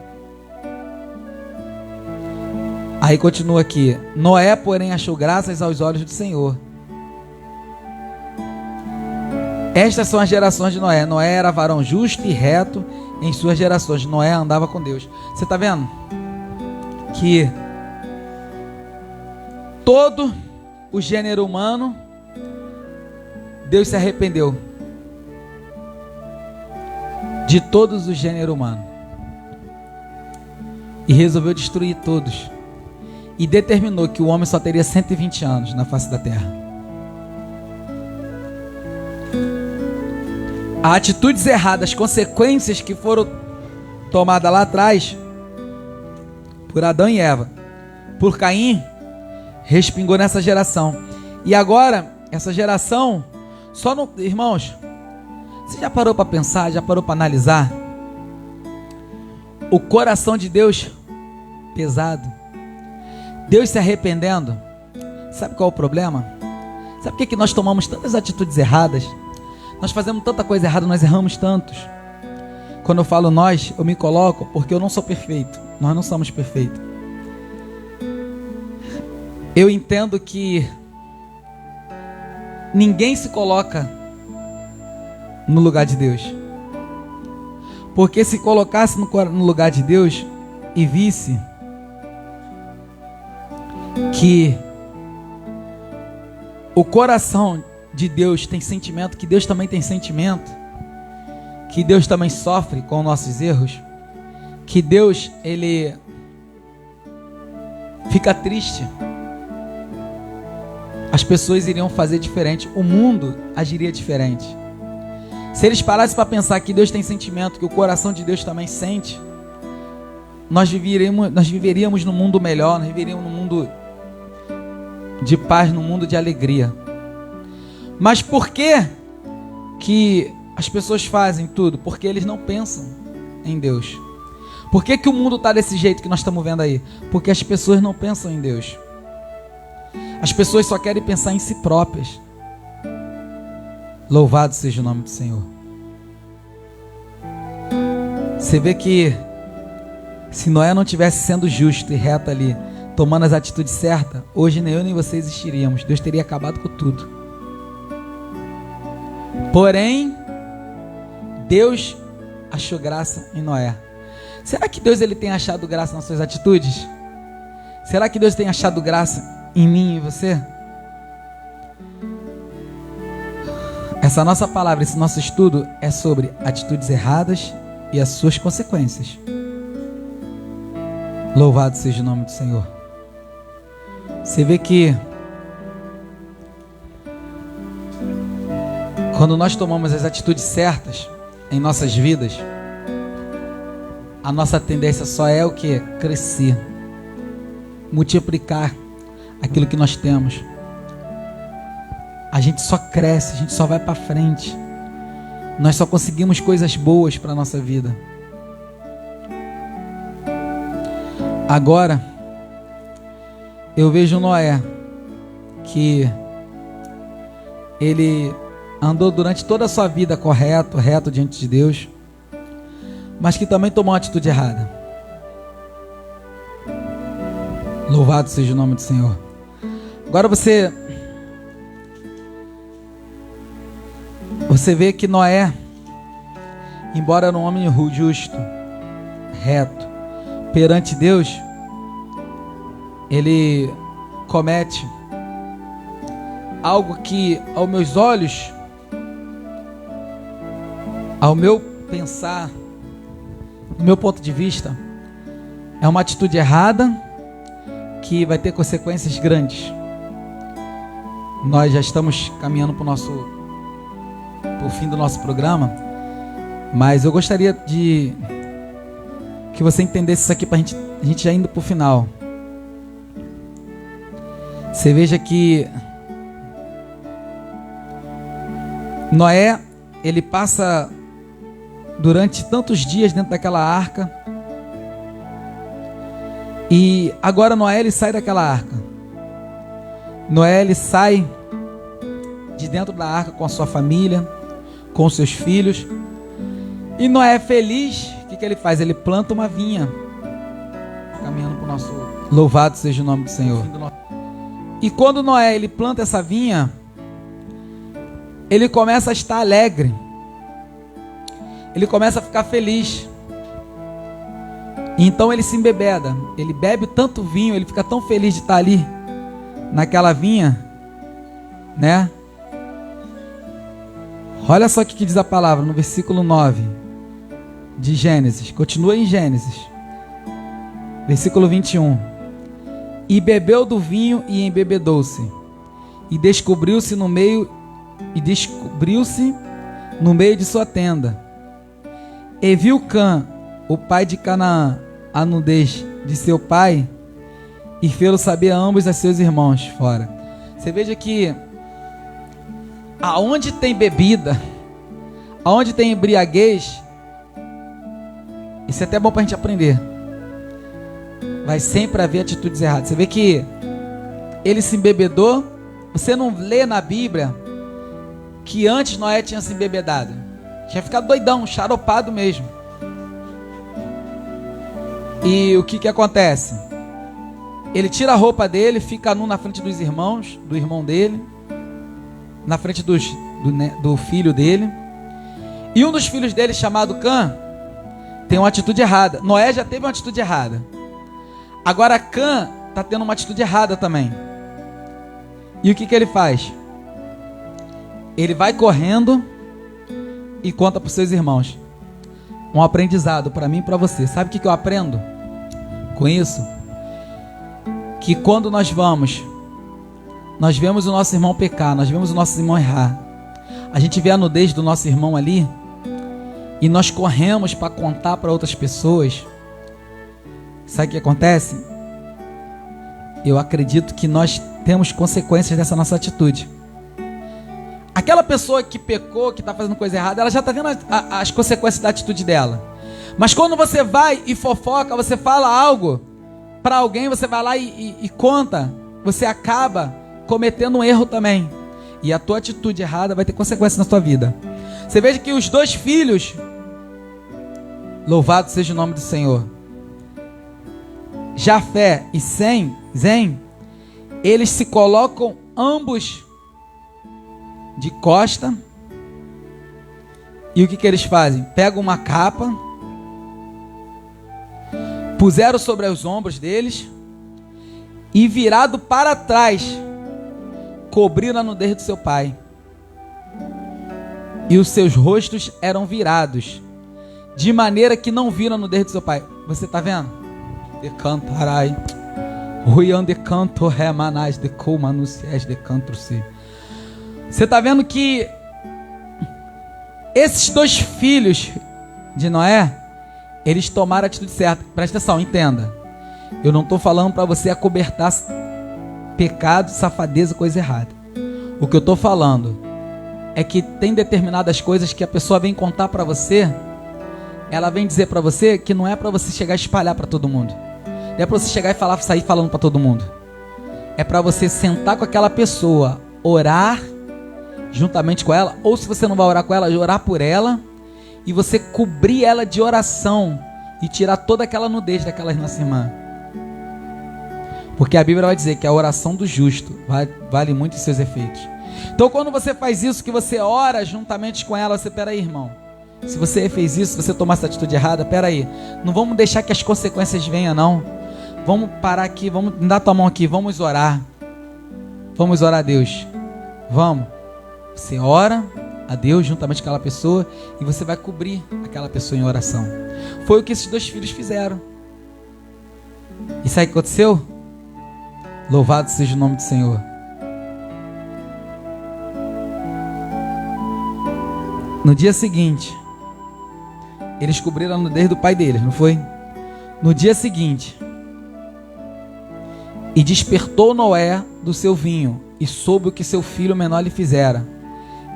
Aí continua aqui: Noé, porém, achou graças aos olhos do Senhor. Estas são as gerações de Noé. Noé era varão justo e reto em suas gerações. Noé andava com Deus. Você está vendo? Que todo o gênero humano, Deus se arrependeu de todos o gênero humano e resolveu destruir todos. E determinou que o homem só teria 120 anos na face da terra. As atitudes erradas, as consequências que foram tomadas lá atrás por Adão e Eva, por Caim, respingou nessa geração. E agora, essa geração, irmãos, Você já parou para pensar, já parou para analisar? O coração de Deus pesado, Deus se arrependendo. Sabe qual é o problema? Sabe por que nós tomamos tantas atitudes erradas? Nós fazemos tanta coisa errada, nós erramos tantos. Quando eu falo nós, eu me coloco porque eu não sou perfeito. Nós não somos perfeitos. Eu entendo que ninguém se coloca no lugar de Deus. Porque se colocasse no lugar de Deus e visse que o coração de Deus tem sentimento, que Deus também tem sentimento, que Deus também sofre com nossos erros, que Deus, ele fica triste, as pessoas iriam fazer diferente, o mundo agiria diferente. Se eles parassem para pensar que Deus tem sentimento, que o coração de Deus também sente, nós viveríamos num mundo melhor, nós viveríamos num mundo de paz, num mundo de alegria. Mas por que as pessoas fazem tudo? Porque eles não pensam em Deus. Por que o mundo está desse jeito que nós estamos vendo aí? Porque as pessoas não pensam em Deus. As pessoas só querem pensar em si próprias. Louvado seja o nome do Senhor. Você vê que se Noé não tivesse sendo justo e reto ali, tomando as atitudes certas, hoje nem eu nem você existiríamos. Deus teria acabado com tudo. Porém, Deus achou graça em Noé. Será que Deus ele tem achado graça nas suas atitudes? Será que Deus tem achado graça em mim e em você? Essa nossa palavra, esse nosso estudo é sobre atitudes erradas e as suas consequências. Louvado seja o nome do Senhor. Você vê que quando nós tomamos as atitudes certas em nossas vidas, a nossa tendência só é o que? Crescer, multiplicar aquilo que nós temos. A gente só cresce, a gente só vai para frente. Nós só conseguimos coisas boas para a nossa vida. Agora, eu vejo Noé, que ele andou durante toda a sua vida correto, reto diante de Deus, mas que também tomou uma atitude errada. Louvado seja o nome do Senhor. Agora você vê que Noé, embora era um homem justo, reto, perante Deus, ele comete algo que aos meus olhos, ao meu pensar, do meu ponto de vista, é uma atitude errada que vai ter consequências grandes. Nós já estamos caminhando para o fim do nosso programa, mas eu gostaria de que você entendesse isso aqui para a gente já indo para o final. Você veja que Noé, ele passa durante tantos dias dentro daquela arca, e agora Noé ele sai daquela arca. Noé ele sai de dentro da arca com a sua família, com os seus filhos, e Noé feliz, o que ele faz? Ele planta uma vinha, caminhando para o nosso... Louvado seja o nome do Senhor. E quando Noé ele planta essa vinha, ele começa a estar alegre, ele começa a ficar feliz. E então ele se embebeda, ele bebe tanto vinho, ele fica tão feliz de estar ali naquela vinha, né? Olha só o que diz a palavra no versículo 9 de Gênesis. Continua em Gênesis, versículo 21. E bebeu do vinho e embebedou-se, e descobriu-se no meio de sua tenda. E viu Cã, o pai de Canaã, a nudez de seu pai, e fê-lo saber a ambos a seus irmãos fora. Você veja que aonde tem bebida, Aonde tem embriaguez, isso é até bom para a gente aprender, vai sempre haver atitudes erradas. Você vê que ele se embebedou. Você não lê na Bíblia que antes Noé tinha se embebedado. Tinha ficado doidão, xaropado mesmo. E o que acontece? Ele tira a roupa dele, fica nu na frente dos irmãos, do irmão dele, na frente do filho dele. E um dos filhos dele, chamado Cã, tem uma atitude errada. Noé já teve uma atitude errada. Agora Cã está tendo uma atitude errada também. E o que ele faz? Ele vai correndo e conta para os seus irmãos. Um aprendizado para mim e para você. Sabe o que eu aprendo com isso? Que quando nós vemos o nosso irmão pecar, nós vemos o nosso irmão errar, a gente vê a nudez do nosso irmão ali, e nós corremos para contar para outras pessoas. Sabe o que acontece? Eu acredito que nós temos consequências dessa nossa atitude. Aquela pessoa que pecou, que está fazendo coisa errada, ela já está vendo as consequências da atitude dela. Mas quando você vai e fofoca, você fala algo para alguém, você vai lá e conta, você acaba cometendo um erro também. E a tua atitude errada vai ter consequências na sua vida. Você veja que os dois filhos, louvado seja o nome do Senhor, Jafé e Sem, eles se colocam ambos de costa. E o que eles fazem? Pegam uma capa, puseram sobre os ombros deles e, virado para trás, cobriram a nudez do seu pai. E os seus rostos eram virados, de maneira que não viram a nudez do seu pai. Você está vendo? De cantarai, ruian de canto remanais de comanuciés de canto-se. Você está vendo que esses dois filhos de Noé, eles tomaram a atitude certa. Presta atenção, entenda. Eu não estou falando para você acobertar pecado, safadeza, coisa errada. O que eu estou falando é que tem determinadas coisas que a pessoa vem contar para você. Ela vem dizer para você que não é para você chegar e espalhar para todo mundo. Não é para você chegar e sair falando para todo mundo. É para você sentar com aquela pessoa, orar juntamente com ela, ou se você não vai orar com ela, orar por ela, e você cobrir ela de oração e tirar toda aquela nudez daquela nossa irmã. Porque a Bíblia vai dizer que a oração do justo vale muito os seus efeitos. Então quando você faz isso, que você ora juntamente com ela, você, peraí, irmão, se você fez isso, se você tomar essa atitude errada, peraí, não vamos deixar que as consequências venham, não. Vamos parar aqui, vamos dar tua mão aqui, vamos orar a Deus. Vamos. Você ora a Deus juntamente com aquela pessoa e você vai cobrir aquela pessoa em oração. Foi o que esses dois filhos fizeram. E sabe o que aconteceu? Louvado seja o nome do Senhor. No dia seguinte, eles cobriram a nudez do pai deles, não foi? No dia seguinte, e despertou Noé do seu vinho e soube o que seu filho menor lhe fizera.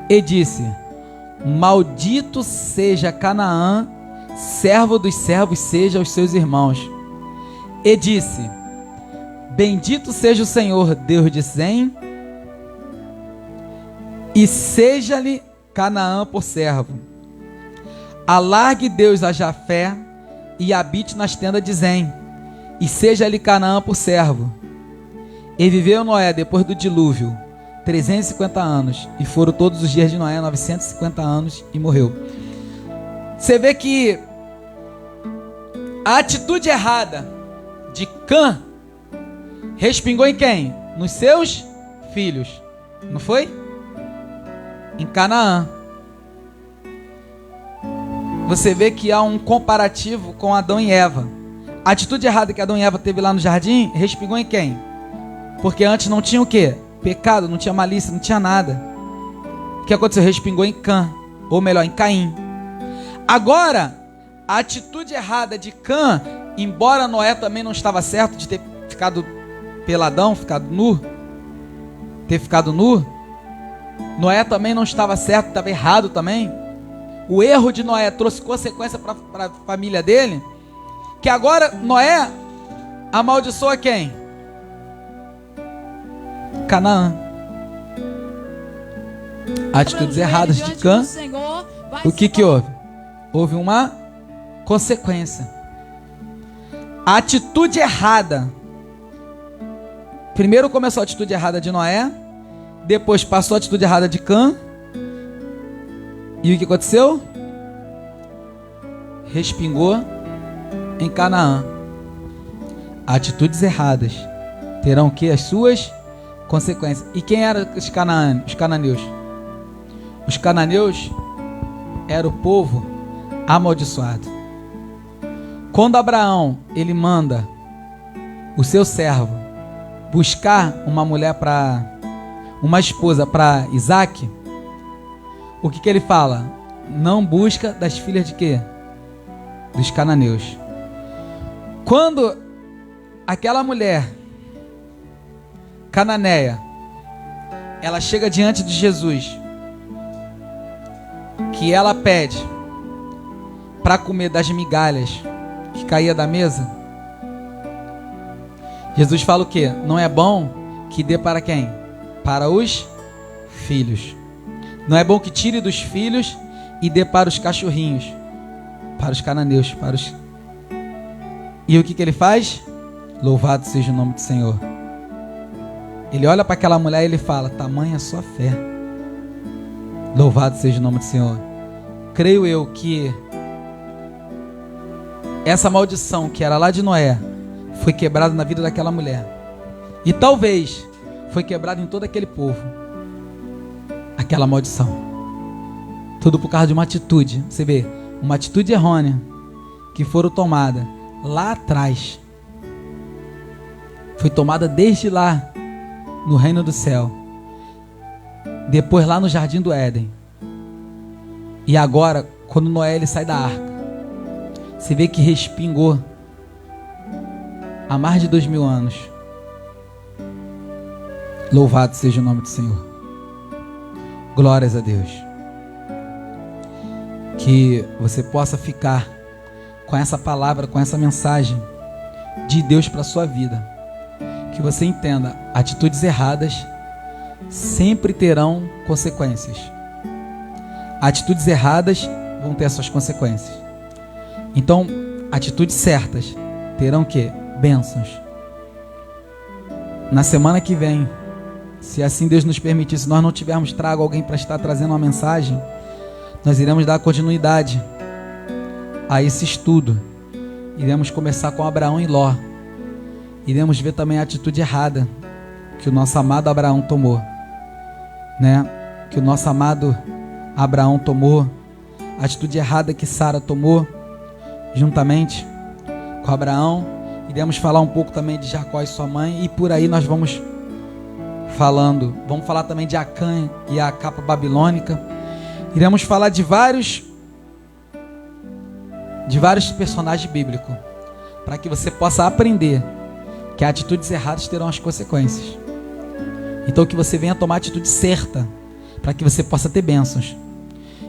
E disse: maldito seja Canaã, servo dos servos seja aos seus irmãos. E disse: bendito seja o Senhor, Deus de Sem, e seja-lhe Canaã por servo. Alargue Deus a Jafé e habite nas tendas de Sem, e seja-lhe Canaã por servo. E viveu Noé depois do dilúvio 350 anos, e foram todos os dias de Noé 950 anos, e morreu. Você vê que a atitude errada de Cã respingou em quem? Nos seus filhos, não foi? Em Canaã. Você vê que há um comparativo com Adão e Eva. A atitude errada que Adão e Eva teve lá no jardim respingou em quem? Porque antes não tinha o quê? Pecado, não tinha malícia, não tinha nada. O que aconteceu? Respingou em Cã, ou melhor, em Caim. Agora, a atitude errada de Cã, embora Noé também não estava certo de ter ficado peladão, ter ficado nu, Noé também não estava certo, estava errado também, o erro de Noé trouxe consequência para a família dele, que agora Noé amaldiçoa quem? Canaã. Atitudes erradas de Cã. O que houve? Houve uma consequência. A atitude errada. Primeiro começou a atitude errada de Noé, depois passou a atitude errada de Cã. E o que aconteceu? Respingou em Canaã. Atitudes erradas terão que as suas consequências. E quem eram os cananeus? Os cananeus eram o povo amaldiçoado. Quando Abraão ele manda o seu servo buscar uma esposa para Isaac, o que ele fala? Não busca das filhas de quê? Dos cananeus. Quando aquela mulher cananeia, ela chega diante de Jesus, que ela pede para comer das migalhas que caía da mesa, Jesus fala o quê? Não é bom que dê para quem? Para os filhos. Não é bom que tire dos filhos e dê para os cachorrinhos, para os cananeus, para os... E o que ele faz? Louvado seja o nome do Senhor. Ele olha para aquela mulher e ele fala: tamanha a sua fé. Louvado seja o nome do Senhor. Creio eu que essa maldição que era lá de Noé foi quebrada na vida daquela mulher. E talvez foi quebrada em todo aquele povo. Aquela maldição. Tudo por causa de uma atitude. Você vê, uma atitude errônea que foram tomada lá atrás. Foi tomada desde lá no reino do céu. Depois lá no jardim do Éden. E agora, quando Noé ele sai da arca, você vê que respingou há mais de 2000 anos. Louvado seja o nome do Senhor. Glórias a Deus. Que você possa ficar com essa palavra, com essa mensagem de Deus para a sua vida. Que você entenda, atitudes erradas sempre terão consequências. Atitudes erradas vão ter as suas consequências. Então, atitudes certas terão o quê? Bênçãos. Na semana que vem, se assim Deus nos permitir, se nós não tivermos trago alguém para estar trazendo uma mensagem, nós iremos dar continuidade a esse estudo. Iremos começar com Abraão e Ló. Iremos ver também a atitude errada que o nosso amado Abraão tomou, né? Que o nosso amado Abraão tomou, a atitude errada que Sara tomou, juntamente com Abraão. Iremos falar um pouco também de Jacó e sua mãe, e por aí nós vamos falando. Vamos falar também de Acã e a capa babilônica. Iremos falar de vários personagens bíblicos, para que você possa aprender que atitudes erradas terão as consequências. Então que você venha tomar a atitude certa, para que você possa ter bênçãos.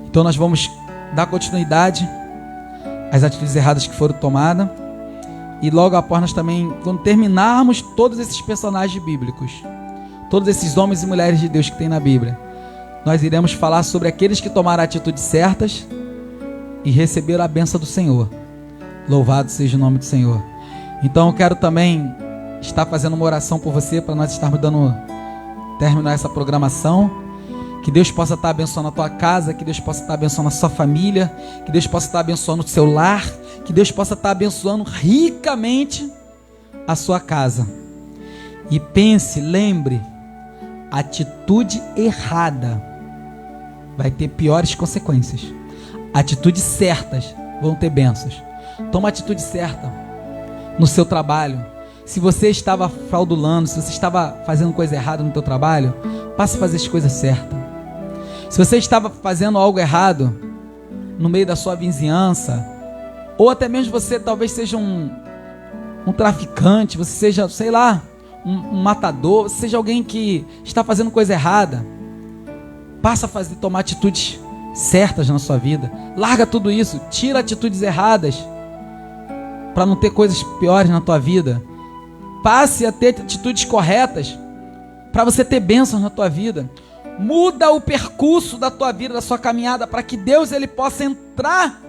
Então nós vamos dar continuidade às atitudes erradas que foram tomadas. E logo após nós também, quando terminarmos todos esses personagens bíblicos, todos esses homens e mulheres de Deus que tem na Bíblia, nós iremos falar sobre aqueles que tomaram atitudes certas e receberam a bênção do Senhor. Louvado seja o nome do Senhor. Então eu quero também estar fazendo uma oração por você, para nós estarmos dando terminar essa programação. Que Deus possa estar abençoando a tua casa, que Deus possa estar abençoando a sua família, que Deus possa estar abençoando o seu lar, que Deus possa estar abençoando ricamente a sua casa. E pense, lembre, atitude errada vai ter piores consequências. Atitudes certas vão ter bênçãos. Toma a atitude certa no seu trabalho. Se você estava fraudulando, se você estava fazendo coisa errada no teu trabalho, passe a fazer as coisas certas. Se você estava fazendo algo errado no meio da sua vizinhança, ou até mesmo você talvez seja um traficante, você seja, sei lá, um matador, você seja alguém que está fazendo coisa errada, passa a tomar atitudes certas na sua vida. Larga tudo isso, tira atitudes erradas para não ter coisas piores na tua vida. Passe a ter atitudes corretas para você ter bênçãos na tua vida. Muda o percurso da tua vida, da sua caminhada, para que Deus ele possa entrar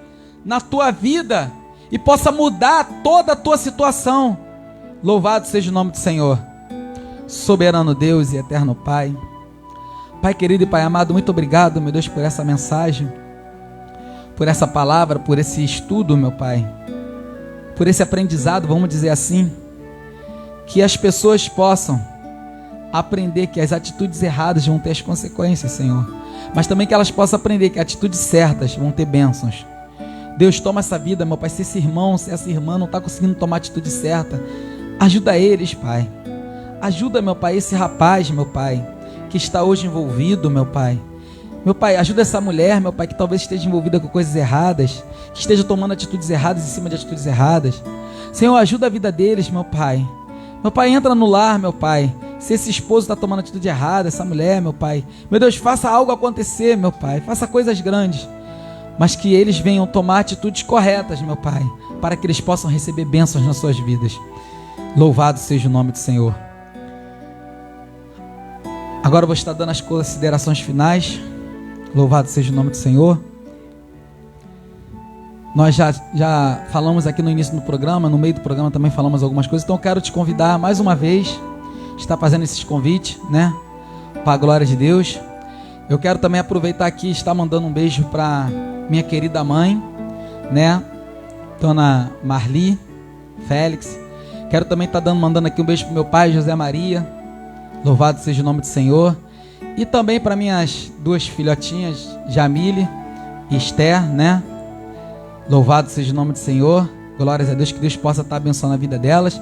na tua vida e possa mudar toda a tua situação. Louvado seja o nome do Senhor. Soberano Deus e eterno Pai. Pai querido e Pai amado, muito obrigado, meu Deus, por essa mensagem, por essa palavra, por esse estudo, meu Pai, por esse aprendizado, vamos dizer assim, que as pessoas possam aprender que as atitudes erradas vão ter as consequências, Senhor, mas também que elas possam aprender que atitudes certas vão ter bênçãos. Deus, toma essa vida, meu Pai, se esse irmão, se essa irmã não está conseguindo tomar a atitude certa, ajuda eles, Pai. Ajuda, meu Pai, esse rapaz, meu Pai, que está hoje envolvido, meu Pai. Meu Pai, ajuda essa mulher, meu Pai, que talvez esteja envolvida com coisas erradas, que esteja tomando atitudes erradas em cima de atitudes erradas. Senhor, ajuda a vida deles, meu Pai. Meu Pai, entra no lar, meu Pai. Se esse esposo está tomando atitude errada, essa mulher, meu Pai, meu Deus, faça algo acontecer, meu Pai. Faça coisas grandes, mas que eles venham tomar atitudes corretas, meu Pai, para que eles possam receber bênçãos nas suas vidas. Louvado seja o nome do Senhor. Agora eu vou estar dando as considerações finais. Louvado seja o nome do Senhor. Nós já falamos aqui no início do programa, no meio do programa também falamos algumas coisas. Então eu quero te convidar mais uma vez, estar fazendo esses convites, né? Para a glória de Deus. Eu quero também aproveitar aqui e estar mandando um beijo para minha querida mãe, né? Dona Marli Félix. Quero também estar mandando aqui um beijo para meu pai, José Maria. Louvado seja o nome do Senhor. E também para minhas duas filhotinhas, Jamile e Esther, né? Louvado seja o nome do Senhor. Glórias a Deus, que Deus possa estar abençoando a vida delas.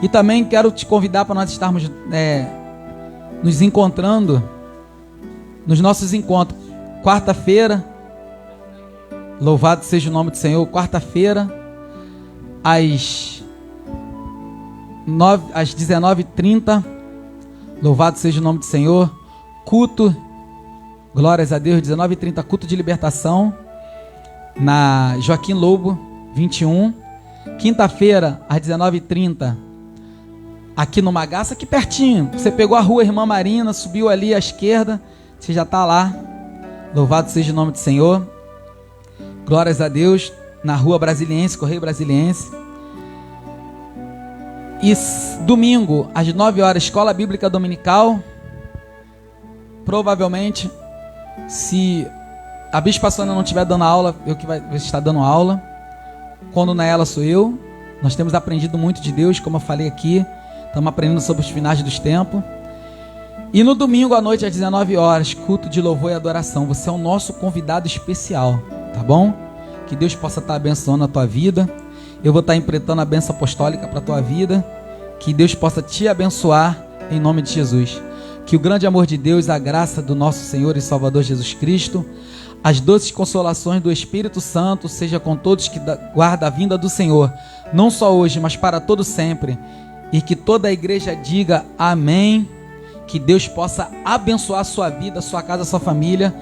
E também quero te convidar para nós estarmos nos encontrando nos nossos encontros. Quarta-feira, louvado seja o nome do Senhor. Quarta-feira, às 19h30. Louvado seja o nome do Senhor. Culto, glórias a Deus, 19h30, culto de libertação, na Joaquim Lobo, 21. Quinta-feira, às 19h30, aqui no Magaça, aqui pertinho. Você pegou a rua Irmã Marina, subiu ali à esquerda, você já está lá. Louvado seja o nome do Senhor. Glórias a Deus, na rua Brasiliense, Correio Brasiliense. E domingo, às 9 horas, Escola Bíblica Dominical. Provavelmente, se a Bispa Sônia não estiver dando aula, eu que vai estar dando aula. Quando não é ela, sou eu. Nós temos aprendido muito de Deus, como eu falei aqui. Estamos aprendendo sobre os finais dos tempos. E no domingo à noite, às 19 horas, culto de louvor e adoração. Você é o nosso convidado especial, tá bom? Que Deus possa estar abençoando a tua vida. Eu vou estar empreitando a bênção apostólica para a tua vida. Que Deus possa te abençoar em nome de Jesus. Que o grande amor de Deus, a graça do nosso Senhor e Salvador Jesus Cristo, as doces consolações do Espírito Santo seja com todos que guardam a vinda do Senhor, não só hoje, mas para todo sempre. E que toda a igreja diga amém. Que Deus possa abençoar a sua vida, a sua casa, a sua família.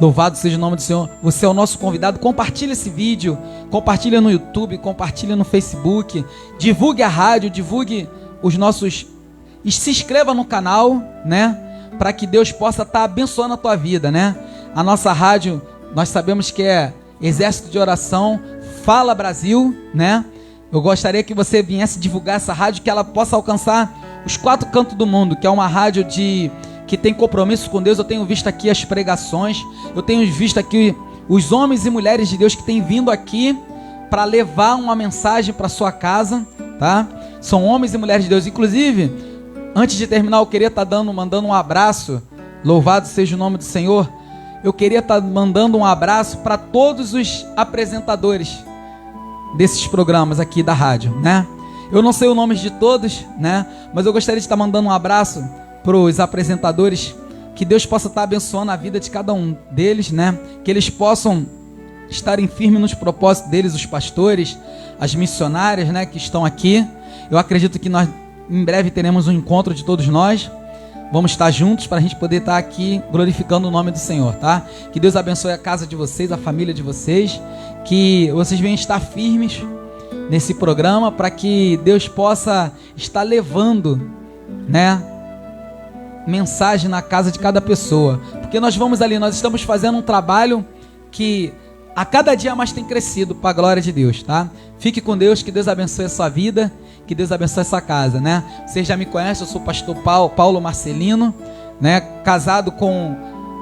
Louvado seja o nome do Senhor. Você é o nosso convidado. Compartilhe esse vídeo. Compartilhe no YouTube. Compartilhe no Facebook. Divulgue a rádio. Divulgue os nossos... E se inscreva no canal, né? Para que Deus possa estar abençoando a tua vida, né? A nossa rádio, nós sabemos que é Exército de Oração. Fala Brasil, né? Eu gostaria que você viesse divulgar essa rádio, que ela possa alcançar os 4 cantos do mundo, que é uma rádio que tem compromisso com Deus. Eu tenho visto aqui as pregações, eu tenho visto aqui os homens e mulheres de Deus que têm vindo aqui para levar uma mensagem para sua casa, tá? São homens e mulheres de Deus. Inclusive, antes de terminar, eu queria estar mandando um abraço. Louvado seja o nome do Senhor. Eu queria estar mandando um abraço para todos os apresentadores desses programas aqui da rádio, né? Eu não sei o nome de todos, né? Mas eu gostaria de estar mandando um abraço para os apresentadores. Que Deus possa estar abençoando a vida de cada um deles, né? Que eles possam estarem firmes nos propósitos deles, os pastores, as missionárias, né? Que estão aqui. Eu acredito que nós em breve teremos um encontro de todos nós. vamos estar juntos para a gente poder estar aqui glorificando o nome do Senhor, tá? Que Deus abençoe a casa de vocês, a família de vocês, que vocês venham estar firmes nesse programa para que Deus possa estar levando, né, mensagem na casa de cada pessoa, porque nós estamos fazendo um trabalho que a cada dia mais tem crescido para a glória de Deus, tá? Fique com Deus, que Deus abençoe a sua vida, que Deus abençoe a sua casa, né? Vocês já me conhecem, eu sou o pastor Paulo Marcelino, né? Casado com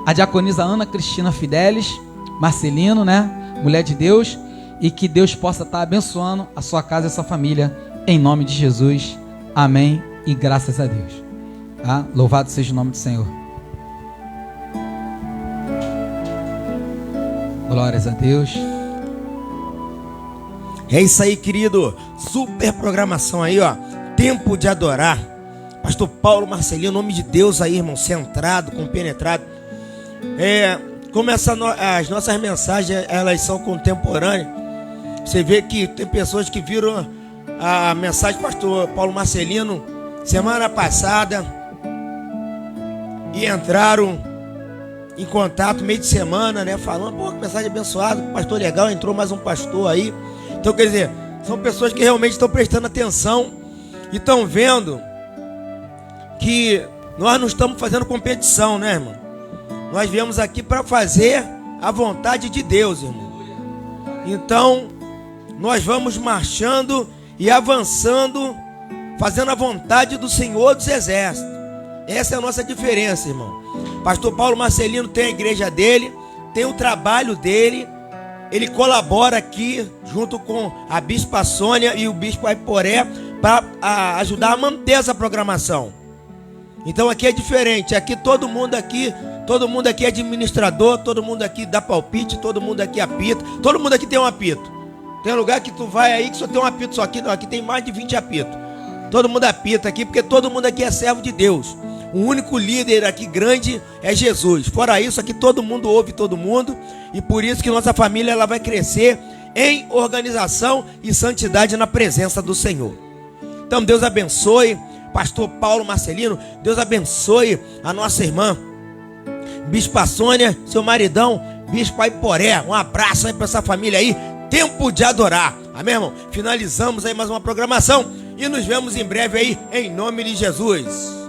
a diaconisa Ana Cristina Fidelis Marcelino, né? Mulher de Deus, e que Deus possa estar abençoando a sua casa e a sua família, em nome de Jesus, amém e graças a Deus, tá? Louvado seja o nome do Senhor. Glórias a Deus. É isso aí, querido. Super programação aí, ó. Tempo de adorar. Pastor Paulo Marcelino, nome de Deus aí, irmão. Centrado, compenetrado. Como as nossas mensagens, elas são contemporâneas. Você vê que tem pessoas que viram a mensagem do pastor Paulo Marcelino semana passada e entraram em contato meio de semana, né? Falando, pô, que mensagem abençoada, pastor legal, entrou mais um pastor aí. Então, quer dizer, são pessoas que realmente estão prestando atenção e estão vendo que nós não estamos fazendo competição, né, irmão? Nós viemos aqui para fazer a vontade de Deus, irmão. Então, nós vamos marchando e avançando, fazendo a vontade do Senhor dos Exércitos. Essa é a nossa diferença, irmão. Pastor Paulo Marcelino tem a igreja dele, tem o trabalho dele, ele colabora aqui junto com a Bispa Sônia e o Bispo Aiporé para ajudar a manter essa programação. Então aqui é diferente, aqui todo mundo aqui é administrador, todo mundo aqui dá palpite, todo mundo aqui apita, todo mundo aqui tem um apito. Tem lugar que tu vai aí que só tem um apito só, aqui não, aqui tem mais de 20 apitos. Todo mundo apita aqui porque todo mundo aqui é servo de Deus. O único líder aqui grande é Jesus. Fora isso, aqui todo mundo ouve todo mundo. E por isso que nossa família ela vai crescer em organização e santidade na presença do Senhor. Então Deus abençoe pastor Paulo Marcelino. Deus abençoe a nossa irmã Bispa Sônia, seu maridão Bispo Aiporé. Um abraço aí para essa família aí. Tempo de adorar. Amém, irmão? Finalizamos aí mais uma programação. E nos vemos em breve aí, em nome de Jesus.